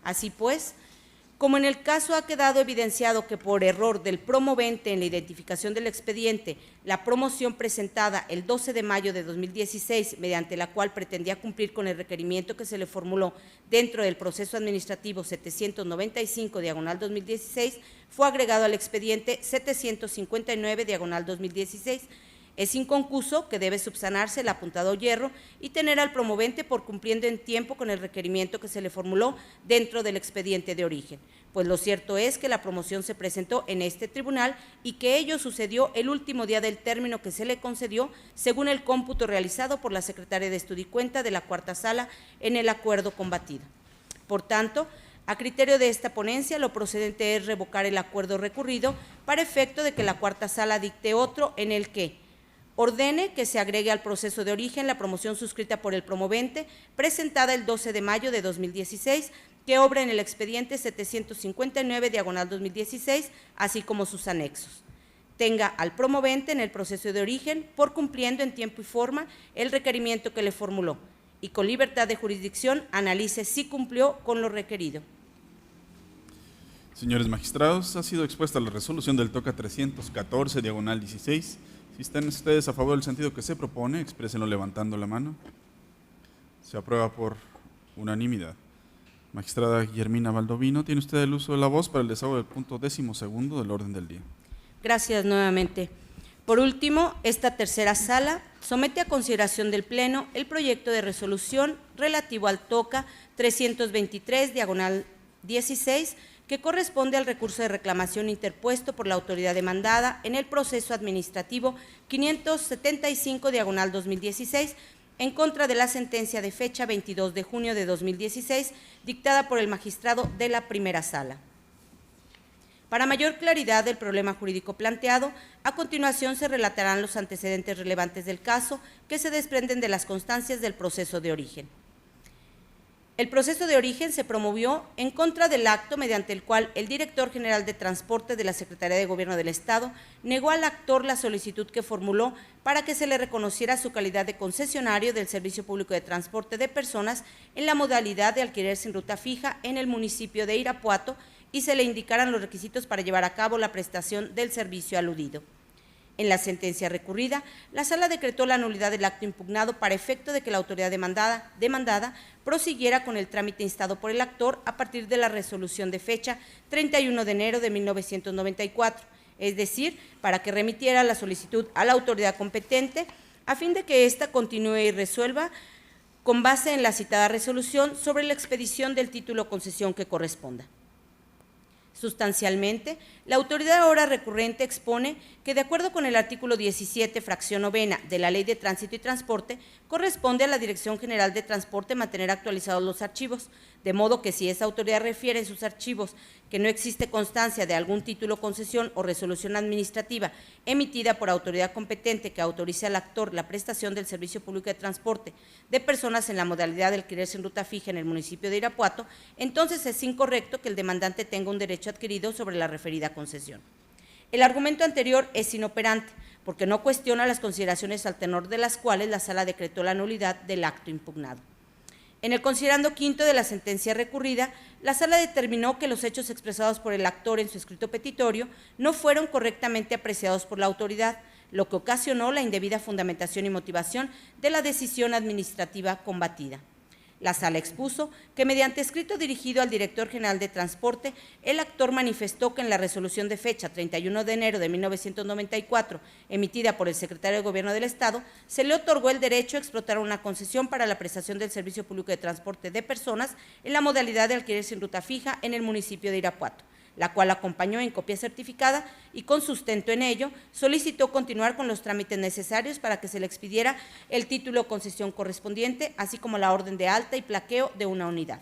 Así pues, como en el caso ha quedado evidenciado que por error del promovente en la identificación del expediente, la promoción presentada el 12 de mayo de 2016, mediante la cual pretendía cumplir con el requerimiento que se le formuló dentro del proceso administrativo 795, diagonal 2016, fue agregado al expediente 759, diagonal 2016, Es inconcuso que debe subsanarse el apuntado hierro y tener al promovente por cumpliendo en tiempo con el requerimiento que se le formuló dentro del expediente de origen, pues lo cierto es que la promoción se presentó en este tribunal y que ello sucedió el último día del término que se le concedió, según el cómputo realizado por la Secretaria de Estudio y Cuenta de la Cuarta Sala en el acuerdo combatido. Por tanto, a criterio de esta ponencia, lo procedente es revocar el acuerdo recurrido para efecto de que la Cuarta Sala dicte otro en el que ordene que se agregue al proceso de origen la promoción suscrita por el promovente, presentada el 12 de mayo de 2016, que obra en el expediente 759/2016, así como sus anexos. Tenga al promovente en el proceso de origen por cumpliendo en tiempo y forma el requerimiento que le formuló y con libertad de jurisdicción analice si cumplió con lo requerido. Señores magistrados, ha sido expuesta la resolución del TOCA 314/16. Si están ustedes a favor del sentido que se propone, exprésenlo levantando la mano. Se aprueba por unanimidad. Magistrada Guillermina Baldovino, tiene usted el uso de la voz para el desahogo del punto 12º del orden del día. Gracias nuevamente. Por último, esta tercera sala somete a consideración del Pleno el proyecto de resolución relativo al TOCA 323/16, que corresponde al recurso de reclamación interpuesto por la autoridad demandada en el proceso administrativo 575/2016 en contra de la sentencia de fecha 22 de junio de 2016 dictada por el magistrado de la primera sala. Para mayor claridad del problema jurídico planteado, a continuación se relatarán los antecedentes relevantes del caso que se desprenden de las constancias del proceso de origen. El proceso de origen se promovió en contra del acto mediante el cual el director general de Transporte de la Secretaría de Gobierno del Estado negó al actor la solicitud que formuló para que se le reconociera su calidad de concesionario del Servicio Público de Transporte de Personas en la modalidad de alquiler sin ruta fija en el municipio de Irapuato y se le indicaran los requisitos para llevar a cabo la prestación del servicio aludido. En la sentencia recurrida, la Sala decretó la nulidad del acto impugnado para efecto de que la autoridad demandada prosiguiera con el trámite instado por el actor a partir de la resolución de fecha 31 de enero de 1994, es decir, para que remitiera la solicitud a la autoridad competente a fin de que ésta continúe y resuelva con base en la citada resolución sobre la expedición del título o concesión que corresponda. Sustancialmente, la autoridad ahora recurrente expone que, de acuerdo con el artículo 17, fracción novena de la Ley de Tránsito y Transporte, corresponde a la Dirección General de Transporte mantener actualizados los archivos, de modo que si esa autoridad refiere en sus archivos que no existe constancia de algún título, concesión o resolución administrativa emitida por autoridad competente que autorice al actor la prestación del servicio público de transporte de personas en la modalidad de alquiler sin ruta fija en el municipio de Irapuato, entonces es incorrecto que el demandante tenga un derecho adquirido sobre la referida concesión. El argumento anterior es inoperante, porque no cuestiona las consideraciones al tenor de las cuales la Sala decretó la nulidad del acto impugnado. En el considerando quinto de la sentencia recurrida, la Sala determinó que los hechos expresados por el actor en su escrito petitorio no fueron correctamente apreciados por la autoridad, lo que ocasionó la indebida fundamentación y motivación de la decisión administrativa combatida. La Sala expuso que mediante escrito dirigido al director general de Transporte, el actor manifestó que en la resolución de fecha 31 de enero de 1994, emitida por el secretario de Gobierno del Estado, se le otorgó el derecho a explotar una concesión para la prestación del servicio público de transporte de personas en la modalidad de alquiler sin ruta fija en el municipio de Irapuato, la cual acompañó en copia certificada y con sustento en ello, solicitó continuar con los trámites necesarios para que se le expidiera el título o concesión correspondiente, así como la orden de alta y plaqueo de una unidad.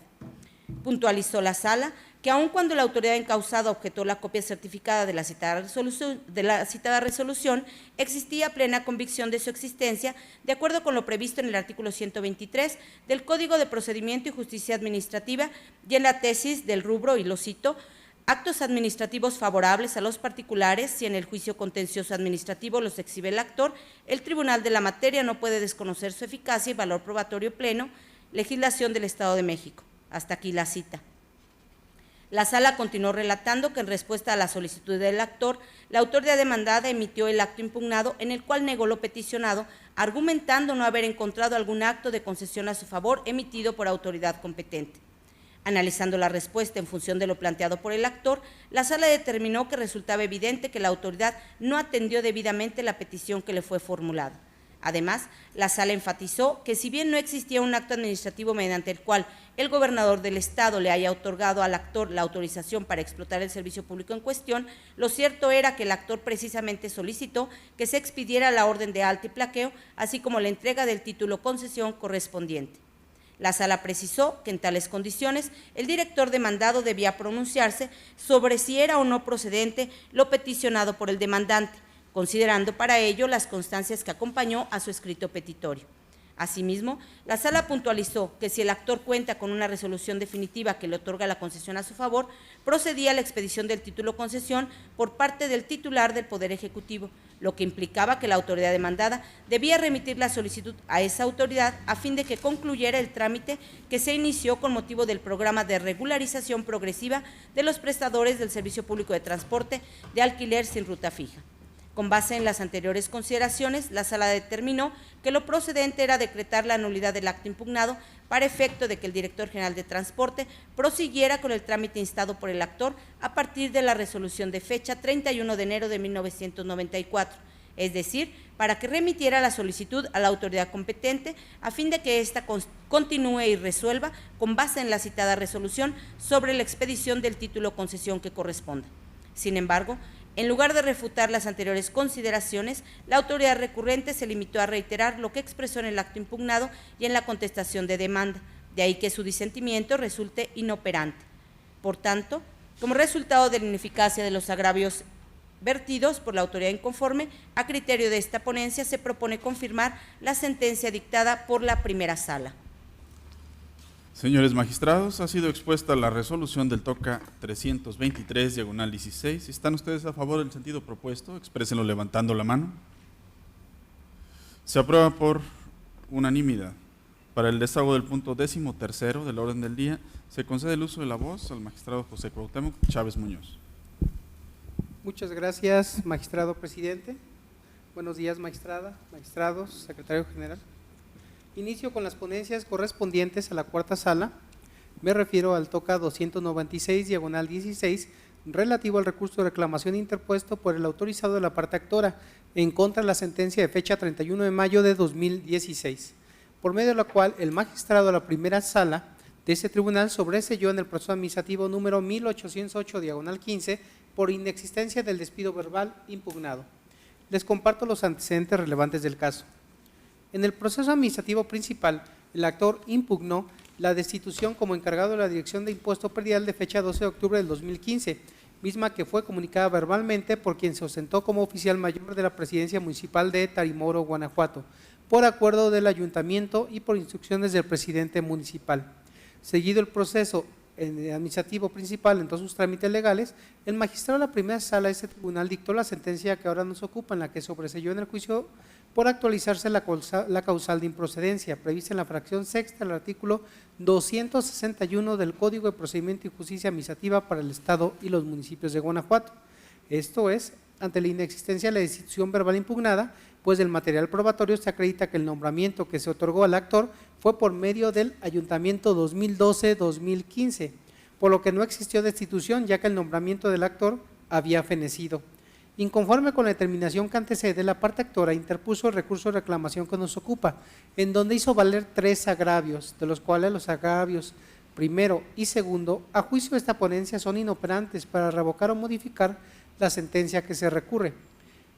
Puntualizó la Sala que aun cuando la autoridad encausada objetó la copia certificada de la citada resolución, existía plena convicción de su existencia, de acuerdo con lo previsto en el artículo 123 del Código de Procedimiento y Justicia Administrativa y en la tesis del rubro, y lo cito, actos administrativos favorables a los particulares, si en el juicio contencioso administrativo los exhibe el actor, el tribunal de la materia no puede desconocer su eficacia y valor probatorio pleno, legislación del Estado de México. Hasta aquí la cita. La Sala continuó relatando que en respuesta a la solicitud del actor, la autoridad demandada emitió el acto impugnado en el cual negó lo peticionado, argumentando no haber encontrado algún acto de concesión a su favor emitido por autoridad competente. Analizando la respuesta en función de lo planteado por el actor, la sala determinó que resultaba evidente que la autoridad no atendió debidamente la petición que le fue formulada. Además, la sala enfatizó que si bien no existía un acto administrativo mediante el cual el gobernador del estado le haya otorgado al actor la autorización para explotar el servicio público en cuestión, lo cierto era que el actor precisamente solicitó que se expidiera la orden de alta y plaqueo, así como la entrega del título concesión correspondiente. La sala precisó que en tales condiciones el director demandado debía pronunciarse sobre si era o no procedente lo peticionado por el demandante, considerando para ello las constancias que acompañó a su escrito petitorio. Asimismo, la sala puntualizó que si el actor cuenta con una resolución definitiva que le otorga la concesión a su favor, procedía a la expedición del título concesión por parte del titular del Poder Ejecutivo, lo que implicaba que la autoridad demandada debía remitir la solicitud a esa autoridad a fin de que concluyera el trámite que se inició con motivo del programa de regularización progresiva de los prestadores del servicio público de transporte de alquiler sin ruta fija. Con base en las anteriores consideraciones, la sala determinó que lo procedente era decretar la nulidad del acto impugnado para efecto de que el director general de transporte prosiguiera con el trámite instado por el actor a partir de la resolución de fecha 31 de enero de 1994, es decir, para que remitiera la solicitud a la autoridad competente a fin de que ésta continúe y resuelva con base en la citada resolución sobre la expedición del título concesión que corresponda. Sin embargo, en lugar de refutar las anteriores consideraciones, la autoridad recurrente se limitó a reiterar lo que expresó en el acto impugnado y en la contestación de demanda, de ahí que su disentimiento resulte inoperante. Por tanto, como resultado de la ineficacia de los agravios vertidos por la autoridad inconforme, a criterio de esta ponencia se propone confirmar la sentencia dictada por la primera sala. Señores magistrados, ha sido expuesta la resolución del TOCA 323/16. Si están ustedes a favor del sentido propuesto, exprésenlo levantando la mano. Se aprueba por unanimidad. Para el desahogo del punto 13º del orden del día, se concede el uso de la voz al magistrado José Cuauhtémoc Chávez Muñoz. Muchas gracias, magistrado presidente. Buenos días, magistrada, magistrados, secretario general. Inicio con las ponencias correspondientes a la cuarta sala. Me refiero al TOCA 296/16, relativo al recurso de reclamación interpuesto por el autorizado de la parte actora en contra de la sentencia de fecha 31 de mayo de 2016, por medio de la cual el magistrado de la primera sala de este tribunal sobreseyó en el proceso administrativo número 1808/15 por inexistencia del despido verbal impugnado. Les comparto los antecedentes relevantes del caso. En el proceso administrativo principal, el actor impugnó la destitución como encargado de la Dirección de Impuesto Predial de fecha 12 de octubre del 2015, misma que fue comunicada verbalmente por quien se ostentó como oficial mayor de la Presidencia Municipal de Tarimoro, Guanajuato, por acuerdo del Ayuntamiento y por instrucciones del presidente municipal. Seguido el proceso administrativo principal en todos sus trámites legales, el magistrado de la primera sala de este tribunal dictó la sentencia que ahora nos ocupa, en la que sobreseyó en el juicio por actualizarse la causal de improcedencia prevista en la fracción sexta del artículo 261 del Código de Procedimiento y Justicia Administrativa para el Estado y los municipios de Guanajuato. Esto es, ante la inexistencia de la destitución verbal impugnada, pues del material probatorio se acredita que el nombramiento que se otorgó al actor fue por medio del Ayuntamiento 2012-2015, por lo que no existió destitución, ya que el nombramiento del actor había fenecido. Inconforme con la determinación que antecede, la parte actora interpuso el recurso de reclamación que nos ocupa, en donde hizo valer 3 agravios, de los cuales los agravios primero y segundo, a juicio de esta ponencia, son inoperantes para revocar o modificar la sentencia que se recurre.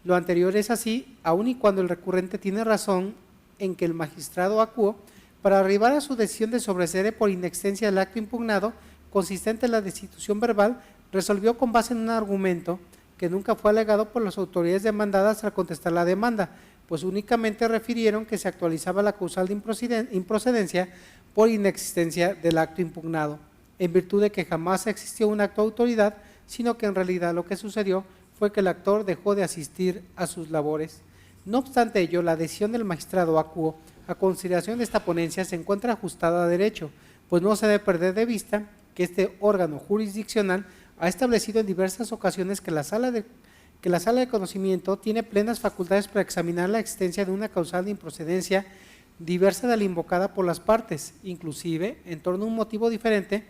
Lo anterior es así, aun y cuando el recurrente tiene razón en que el magistrado acuó para arribar a su decisión de sobreseer por inexistencia del acto impugnado, consistente en la destitución verbal, resolvió con base en un argumento que nunca fue alegado por las autoridades demandadas al contestar la demanda, pues únicamente refirieron que se actualizaba la causal de improcedencia por inexistencia del acto impugnado, en virtud de que jamás existió un acto de autoridad, sino que en realidad lo que sucedió fue que el actor dejó de asistir a sus labores. No obstante ello, la decisión del magistrado acuo a consideración de esta ponencia se encuentra ajustada a derecho, pues no se debe perder de vista que este órgano jurisdiccional ha establecido en diversas ocasiones que la sala de conocimiento tiene plenas facultades para examinar la existencia de una causal de improcedencia diversa de la invocada por las partes, inclusive en torno a un motivo diferente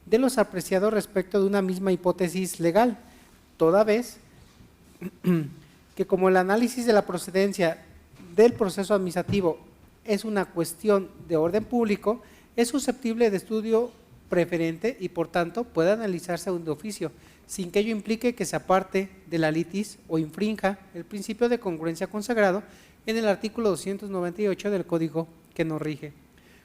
de los apreciados respecto de una misma hipótesis legal, toda vez que como el análisis de la procedencia del proceso administrativo es una cuestión de orden público, es susceptible de estudio preferente y por tanto puede analizarse de oficio, sin que ello implique que se aparte de la litis o infrinja el principio de congruencia consagrado en el artículo 298 del Código que nos rige.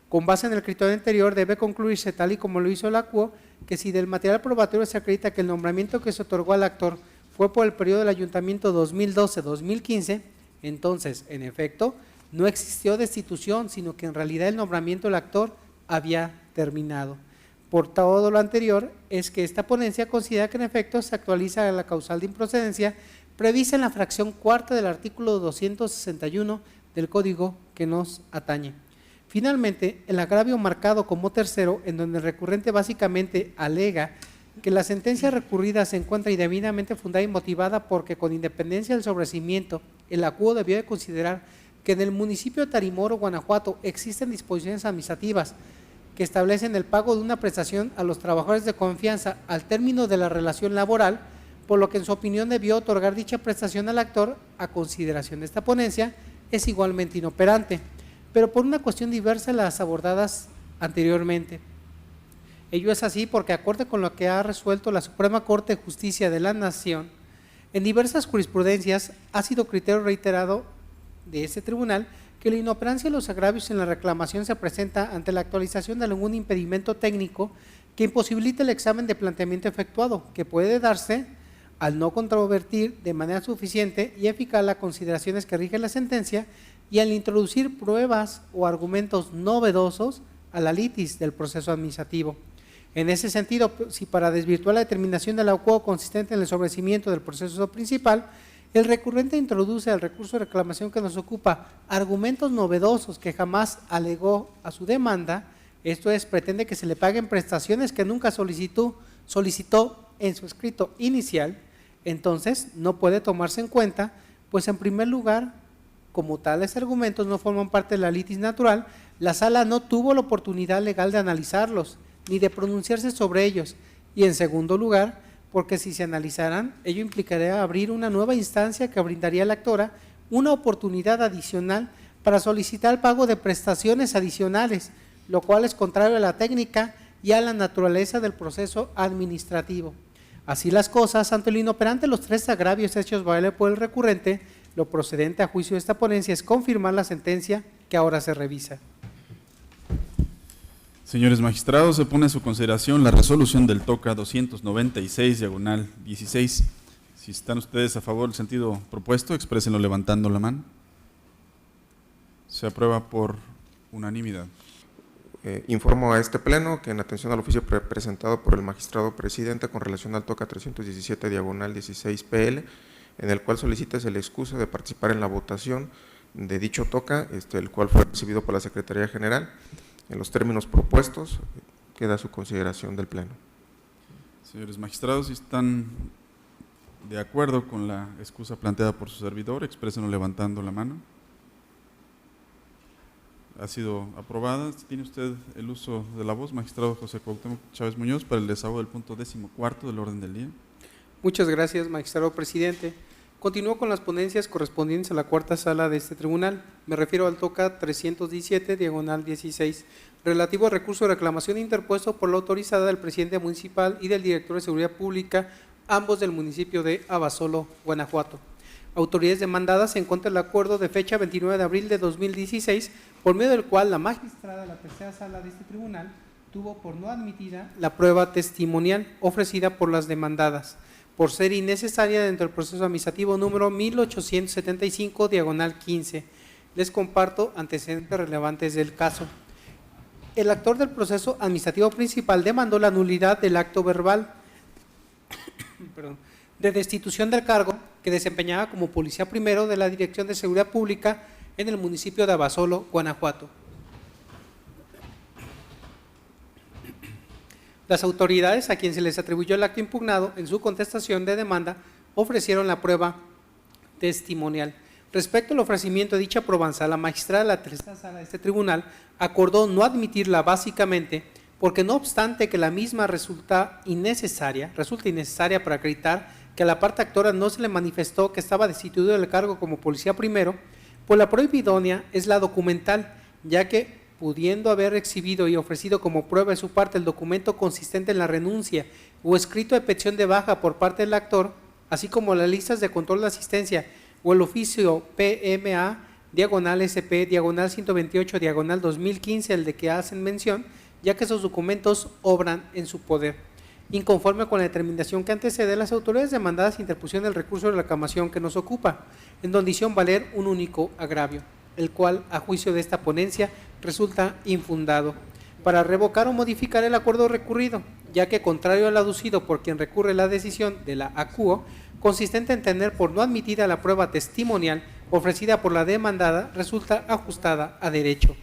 Con base en el criterio anterior debe concluirse, tal y como lo hizo la CUO, que si del material probatorio se acredita que el nombramiento que se otorgó al actor fue por el periodo del ayuntamiento 2012-2015, entonces, en efecto, no existió destitución, sino que en realidad el nombramiento del actor había terminado. Por todo lo anterior, es que esta ponencia considera que en efecto se actualiza la causal de improcedencia prevista en la fracción cuarta del artículo 261 del Código que nos atañe. Finalmente, el agravio marcado como tercero, en donde el recurrente básicamente alega que la sentencia recurrida se encuentra indebidamente fundada y motivada porque con independencia del sobreseimiento, el acuo debió de considerar que en el municipio de Tarimoro, Guanajuato, existen disposiciones administrativas que establecen el pago de una prestación a los trabajadores de confianza al término de la relación laboral, por lo que en su opinión debió otorgar dicha prestación al actor a consideración de esta ponencia, es igualmente inoperante, pero por una cuestión diversa a las abordadas anteriormente. Ello es así porque, acorde con lo que ha resuelto la Suprema Corte de Justicia de la Nación, en diversas jurisprudencias ha sido criterio reiterado de este tribunal que la inoperancia de los agravios en la reclamación se presenta ante la actualización de algún impedimento técnico que imposibilite el examen de planteamiento efectuado, que puede darse al no controvertir de manera suficiente y eficaz las consideraciones que rige la sentencia y al introducir pruebas o argumentos novedosos a la litis del proceso administrativo. En ese sentido, si para desvirtuar la determinación del acuerdo consistente en el sobreseimiento del proceso principal, el recurrente introduce al recurso de reclamación que nos ocupa argumentos novedosos que jamás alegó a su demanda, esto es, pretende que se le paguen prestaciones que nunca solicitó en su escrito inicial, entonces no puede tomarse en cuenta, pues en primer lugar, como tales argumentos no forman parte de la litis natural, la sala no tuvo la oportunidad legal de analizarlos, ni de pronunciarse sobre ellos, y en segundo lugar, porque si se analizaran, ello implicaría abrir una nueva instancia que brindaría a la actora una oportunidad adicional para solicitar el pago de prestaciones adicionales, lo cual es contrario a la técnica y a la naturaleza del proceso administrativo. Así las cosas, ante lo inoperante de los tres agravios hechos valer por el recurrente, lo procedente a juicio de esta ponencia es confirmar la sentencia que ahora se revisa. Señores magistrados, se pone a su consideración la resolución del TOCA 296/16. Si están ustedes a favor del sentido propuesto, exprésenlo levantando la mano. Se aprueba por unanimidad. Informo a este pleno que en atención al oficio presentado por el magistrado presidente con relación al TOCA 317/16 PL, en el cual solicita el excusa de participar en la votación de dicho TOCA, el cual fue recibido por la Secretaría General, en los términos propuestos, queda a su consideración del pleno. Señores magistrados, si están de acuerdo con la excusa planteada por su servidor, exprésenlo levantando la mano. Ha sido aprobada. Tiene usted el uso de la voz, magistrado José Cuauhtémoc Chávez Muñoz, para el desahogo del punto 14º del orden del día. Muchas gracias, magistrado presidente. Continúo con las ponencias correspondientes a la cuarta sala de este tribunal. Me refiero al TOCA 317/16, relativo al recurso de reclamación interpuesto por la autorizada del presidente municipal y del director de Seguridad Pública, ambos del municipio de Abasolo, Guanajuato. Autoridades demandadas en contra del acuerdo de fecha 29 de abril de 2016, por medio del cual la magistrada de la tercera sala de este tribunal tuvo por no admitida la prueba testimonial ofrecida por las demandadas, por ser innecesaria dentro del proceso administrativo número 1875/15. Les comparto antecedentes relevantes del caso. El actor del proceso administrativo principal demandó la nulidad del acto verbal de destitución del cargo que desempeñaba como policía primero de la Dirección de Seguridad Pública en el municipio de Abasolo, Guanajuato. Las autoridades a quienes se les atribuyó el acto impugnado en su contestación de demanda ofrecieron la prueba testimonial. Respecto al ofrecimiento de dicha probanza, la magistrada de la tercera sala de este tribunal acordó no admitirla básicamente porque no obstante que la misma resulta innecesaria para acreditar que a la parte actora no se le manifestó que estaba destituido del cargo como policía primero, pues la prueba idónea es la documental, ya que pudiendo haber exhibido y ofrecido como prueba de su parte el documento consistente en la renuncia o escrito de petición de baja por parte del actor, así como las listas de control de asistencia o el oficio PMA, /SP, /128, /2015, el de que hacen mención, ya que esos documentos obran en su poder. Inconforme con la determinación que antecede, las autoridades demandadas interpusieron el recurso de reclamación que nos ocupa, en donde hicieron valer un único agravio, el cual, a juicio de esta ponencia, resulta infundado, para revocar o modificar el acuerdo recurrido, ya que, contrario al aducido por quien recurre la decisión de la ACUO, consistente en tener por no admitida la prueba testimonial ofrecida por la demandada, resulta ajustada a derecho.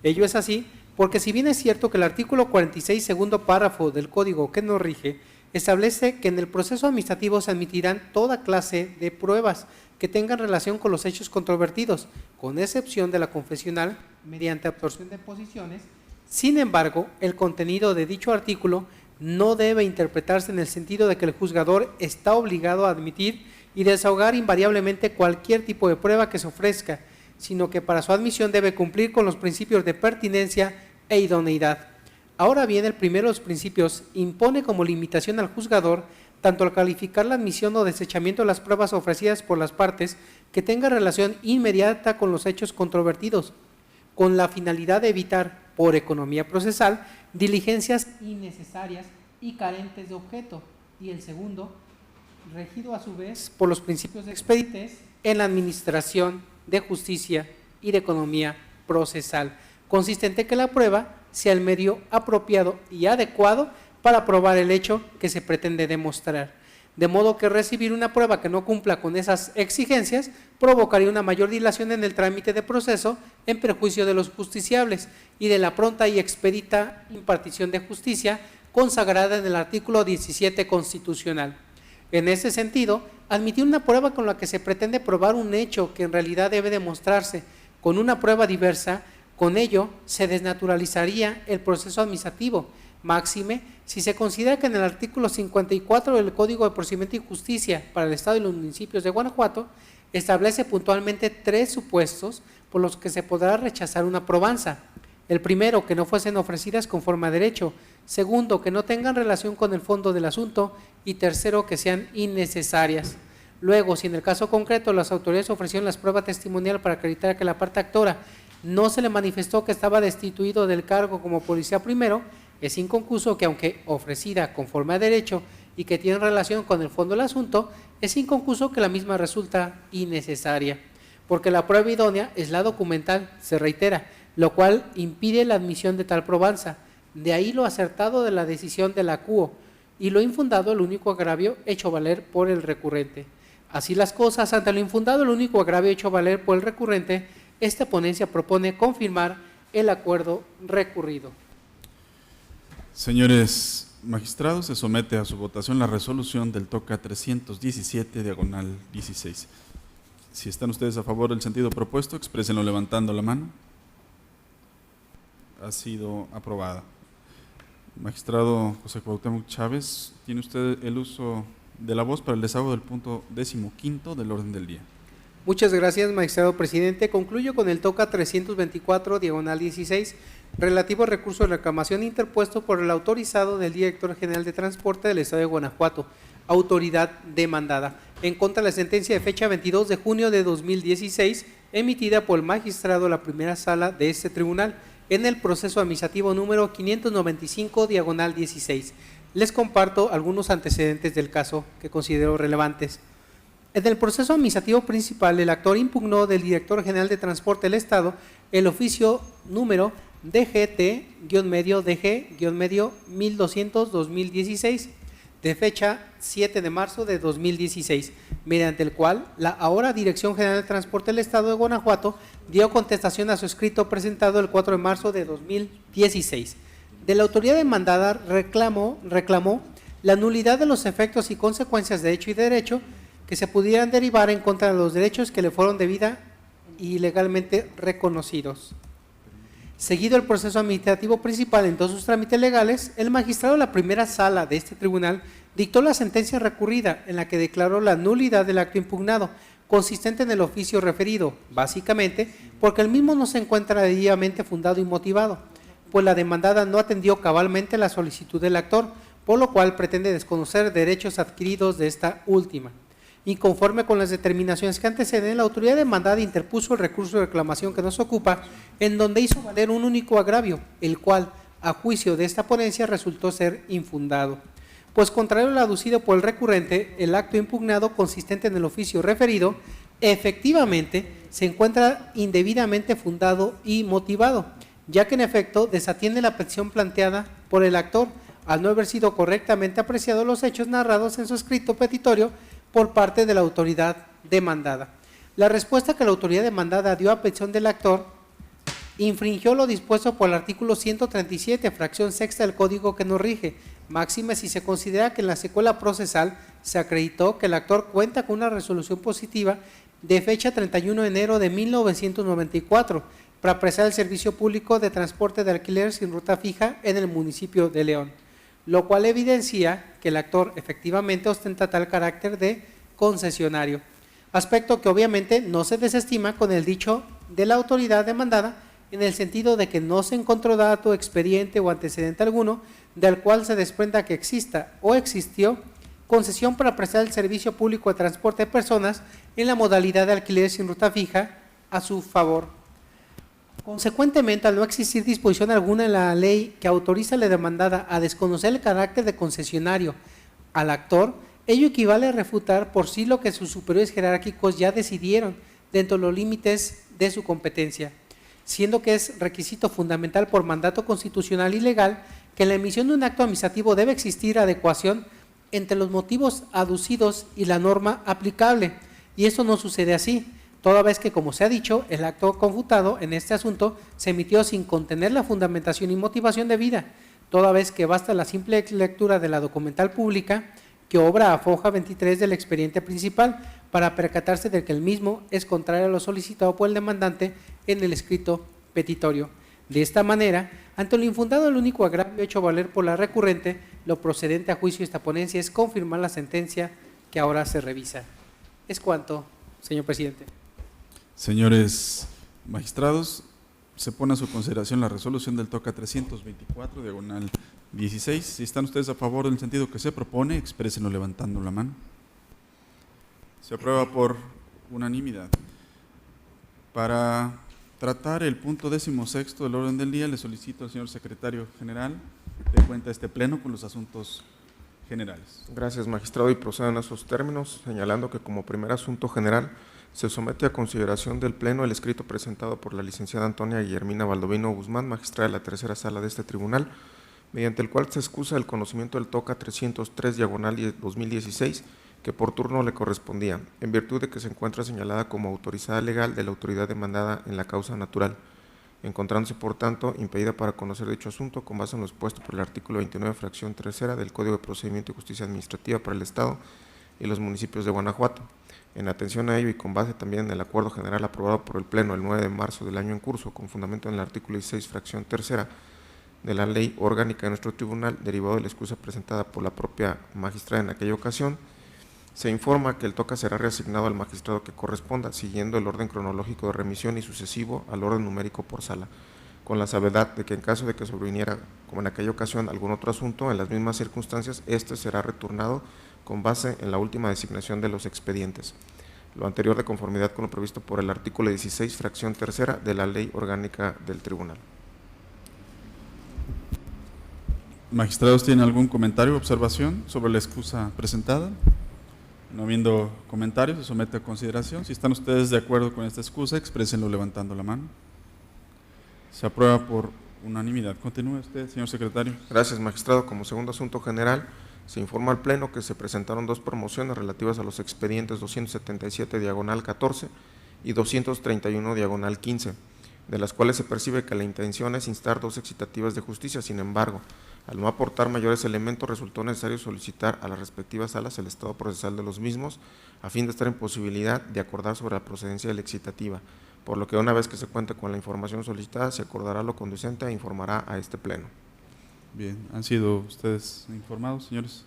Ello es así porque, si bien es cierto que el artículo 46, segundo párrafo del Código que nos rige, establece que en el proceso administrativo se admitirán toda clase de pruebas que tengan relación con los hechos controvertidos, con excepción de la confesional mediante absorción de posiciones. Sin embargo, el contenido de dicho artículo no debe interpretarse en el sentido de que el juzgador está obligado a admitir y desahogar invariablemente cualquier tipo de prueba que se ofrezca, sino que para su admisión debe cumplir con los principios de pertinencia e idoneidad. Ahora bien, el primero de los principios impone como limitación al juzgador, tanto al calificar la admisión o desechamiento de las pruebas ofrecidas por las partes, que tenga relación inmediata con los hechos controvertidos, con la finalidad de evitar, por economía procesal, diligencias innecesarias y carentes de objeto. Y el segundo, regido a su vez por los principios de expeditez en la administración de justicia y de economía procesal, consistente que la prueba sea el medio apropiado y adecuado para probar el hecho que se pretende demostrar. De modo que recibir una prueba que no cumpla con esas exigencias provocaría una mayor dilación en el trámite de proceso en perjuicio de los justiciables y de la pronta y expedita impartición de justicia consagrada en el artículo 17 constitucional. En ese sentido, admitir una prueba con la que se pretende probar un hecho que en realidad debe demostrarse con una prueba diversa, con ello se desnaturalizaría el proceso administrativo, máxime si se considera que en el artículo 54 del Código de Procedimiento y Justicia para el Estado y los municipios de Guanajuato establece puntualmente 3 supuestos por los que se podrá rechazar una probanza. El primero, que no fuesen ofrecidas conforme a derecho; segundo, que no tengan relación con el fondo del asunto; y tercero, que sean innecesarias. Luego, si en el caso concreto las autoridades ofrecieron las pruebas testimoniales para acreditar que la parte actora no se le manifestó que estaba destituido del cargo como policía primero, es inconcluso que, aunque ofrecida conforme a derecho y que tiene relación con el fondo del asunto, es inconcluso que la misma resulta innecesaria, porque la prueba idónea es la documental, se reitera, lo cual impide la admisión de tal probanza. De ahí lo acertado de la decisión de la ACUO y lo infundado, el único agravio hecho valer por el recurrente. Así las cosas, ante lo infundado, el único agravio hecho valer por el recurrente, esta ponencia propone confirmar el acuerdo recurrido. Señores magistrados, se somete a su votación la resolución del TOCA 317/16. Si están ustedes a favor del sentido propuesto, exprésenlo levantando la mano. Ha sido aprobada. Magistrado José Cuauhtémoc Chávez, tiene usted el uso de la voz para el desahogo del punto 15º del orden del día. Muchas gracias, magistrado presidente. Concluyo con el TOCA 324/16, relativo al recurso de reclamación interpuesto por el autorizado del Director General de Transporte del Estado de Guanajuato, autoridad demandada, en contra de la sentencia de fecha 22 de junio de 2016, emitida por el magistrado de la primera sala de este tribunal, en el proceso administrativo número 595/16. Les comparto algunos antecedentes del caso que considero relevantes. En el proceso administrativo principal, el actor impugnó del Director General de Transporte del Estado el oficio número DGT-DG-1200-2016, de fecha 7 de marzo de 2016, mediante el cual la ahora Dirección General de Transporte del Estado de Guanajuato dio contestación a su escrito presentado el 4 de marzo de 2016. De la autoridad demandada reclamó la nulidad de los efectos y consecuencias de hecho y derecho que se pudieran derivar en contra de los derechos que le fueron debida y legalmente reconocidos. Seguido el proceso administrativo principal en todos sus trámites legales, el magistrado de la primera sala de este tribunal dictó la sentencia recurrida en la que declaró la nulidad del acto impugnado, consistente en el oficio referido, básicamente porque el mismo no se encuentra debidamente fundado y motivado, pues la demandada no atendió cabalmente la solicitud del actor, por lo cual pretende desconocer derechos adquiridos de esta última. Inconforme con las determinaciones que anteceden, la autoridad demandada interpuso el recurso de reclamación que nos ocupa, en donde hizo valer un único agravio, el cual, a juicio de esta ponencia, resultó ser infundado. Pues contrario a lo aducido por el recurrente, el acto impugnado consistente en el oficio referido, efectivamente se encuentra indebidamente fundado y motivado, ya que en efecto desatiende la petición planteada por el actor, al no haber sido correctamente apreciados los hechos narrados en su escrito petitorio por parte de la autoridad demandada. La respuesta que la autoridad demandada dio a petición del actor infringió lo dispuesto por el artículo 137, fracción sexta del Código que nos rige, máxime si se considera que en la secuela procesal se acreditó que el actor cuenta con una resolución positiva de fecha 31 de enero de 1994 para prestar el servicio público de transporte de alquiler sin ruta fija en el municipio de León, lo cual evidencia que el actor efectivamente ostenta tal carácter de concesionario, aspecto que obviamente no se desestima con el dicho de la autoridad demandada, en el sentido de que no se encontró dato, expediente o antecedente alguno del cual se desprenda que exista o existió concesión para prestar el servicio público de transporte de personas en la modalidad de alquiler sin ruta fija a su favor. Consecuentemente, al no existir disposición alguna en la ley que autoriza a la demandada a desconocer el carácter de concesionario al actor, ello equivale a refutar por sí lo que sus superiores jerárquicos ya decidieron dentro de los límites de su competencia, siendo que es requisito fundamental por mandato constitucional y legal que en la emisión de un acto administrativo debe existir adecuación entre los motivos aducidos y la norma aplicable, y eso no sucede así, toda vez que, como se ha dicho, el acto confutado en este asunto se emitió sin contener la fundamentación y motivación debida, toda vez que basta la simple lectura de la documental pública que obra a foja 23 del expediente principal para percatarse de que el mismo es contrario a lo solicitado por el demandante en el escrito petitorio. De esta manera, ante lo infundado, el único agravio hecho valer por la recurrente, lo procedente a juicio de esta ponencia es confirmar la sentencia que ahora se revisa. Es cuanto, señor presidente. Señores magistrados, se pone a su consideración la resolución del TOCA 324, diagonal 16. Si están ustedes a favor del sentido que se propone, exprésenlo levantando la mano. Se aprueba por unanimidad. Para tratar el punto 16º del orden del día, le solicito al señor secretario general de cuenta este pleno con los asuntos generales. Gracias, magistrado, y procedan a esos términos, señalando que como primer asunto general se somete a consideración del Pleno el escrito presentado por la licenciada Antonia Guillermina Baldovino Guzmán, magistrada de la tercera sala de este tribunal, mediante el cual se excusa el conocimiento del TOCA 303 diagonal 2016, que por turno le correspondía, en virtud de que se encuentra señalada como autorizada legal de la autoridad demandada en la causa natural, encontrándose por tanto impedida para conocer dicho asunto con base en lo expuesto por el artículo 29, fracción tercera del Código de Procedimiento y Justicia Administrativa para el Estado y los municipios de Guanajuato. En atención a ello y con base también en el acuerdo general aprobado por el Pleno el 9 de marzo del año en curso, con fundamento en el artículo 16, fracción tercera de la Ley Orgánica de nuestro Tribunal, derivado de la excusa presentada por la propia magistrada en aquella ocasión, se informa que el TOCA será reasignado al magistrado que corresponda, siguiendo el orden cronológico de remisión y sucesivo al orden numérico por sala, con la salvedad de que en caso de que sobreviniera, como en aquella ocasión, algún otro asunto en las mismas circunstancias, este será returnado con base en la última designación de los expedientes. Lo anterior de conformidad con lo previsto por el artículo 16, fracción tercera de la Ley Orgánica del Tribunal. ¿Magistrados tienen algún comentario o observación sobre la excusa presentada? No habiendo comentarios, se somete a consideración. Si están ustedes de acuerdo con esta excusa, exprésenlo levantando la mano. Se aprueba por unanimidad. Continúe usted, señor secretario. Gracias, magistrado. Como segundo asunto general, se informa al Pleno que se presentaron dos promociones relativas a los expedientes 277 diagonal 14 y 231 diagonal 15, de las cuales se percibe que la intención es instar 2 excitativas de justicia. Sin embargo, al no aportar mayores elementos, resultó necesario solicitar a las respectivas salas el estado procesal de los mismos, a fin de estar en posibilidad de acordar sobre la procedencia de la excitativa, por lo que una vez que se cuente con la información solicitada, se acordará lo conducente e informará a este Pleno. Bien, ¿han sido ustedes informados, señores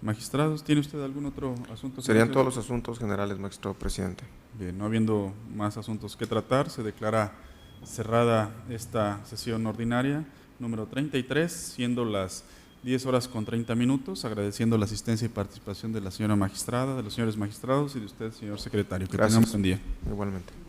magistrados? ¿Tiene usted algún otro asunto? Serían todos los asuntos generales, magistrado presidente. Bien, no habiendo más asuntos que tratar, se declara cerrada esta sesión ordinaria número 33, siendo las 10:30, agradeciendo la asistencia y participación de la señora magistrada, de los señores magistrados y de usted, señor secretario. Que Gracias. tengamos un día. Igualmente.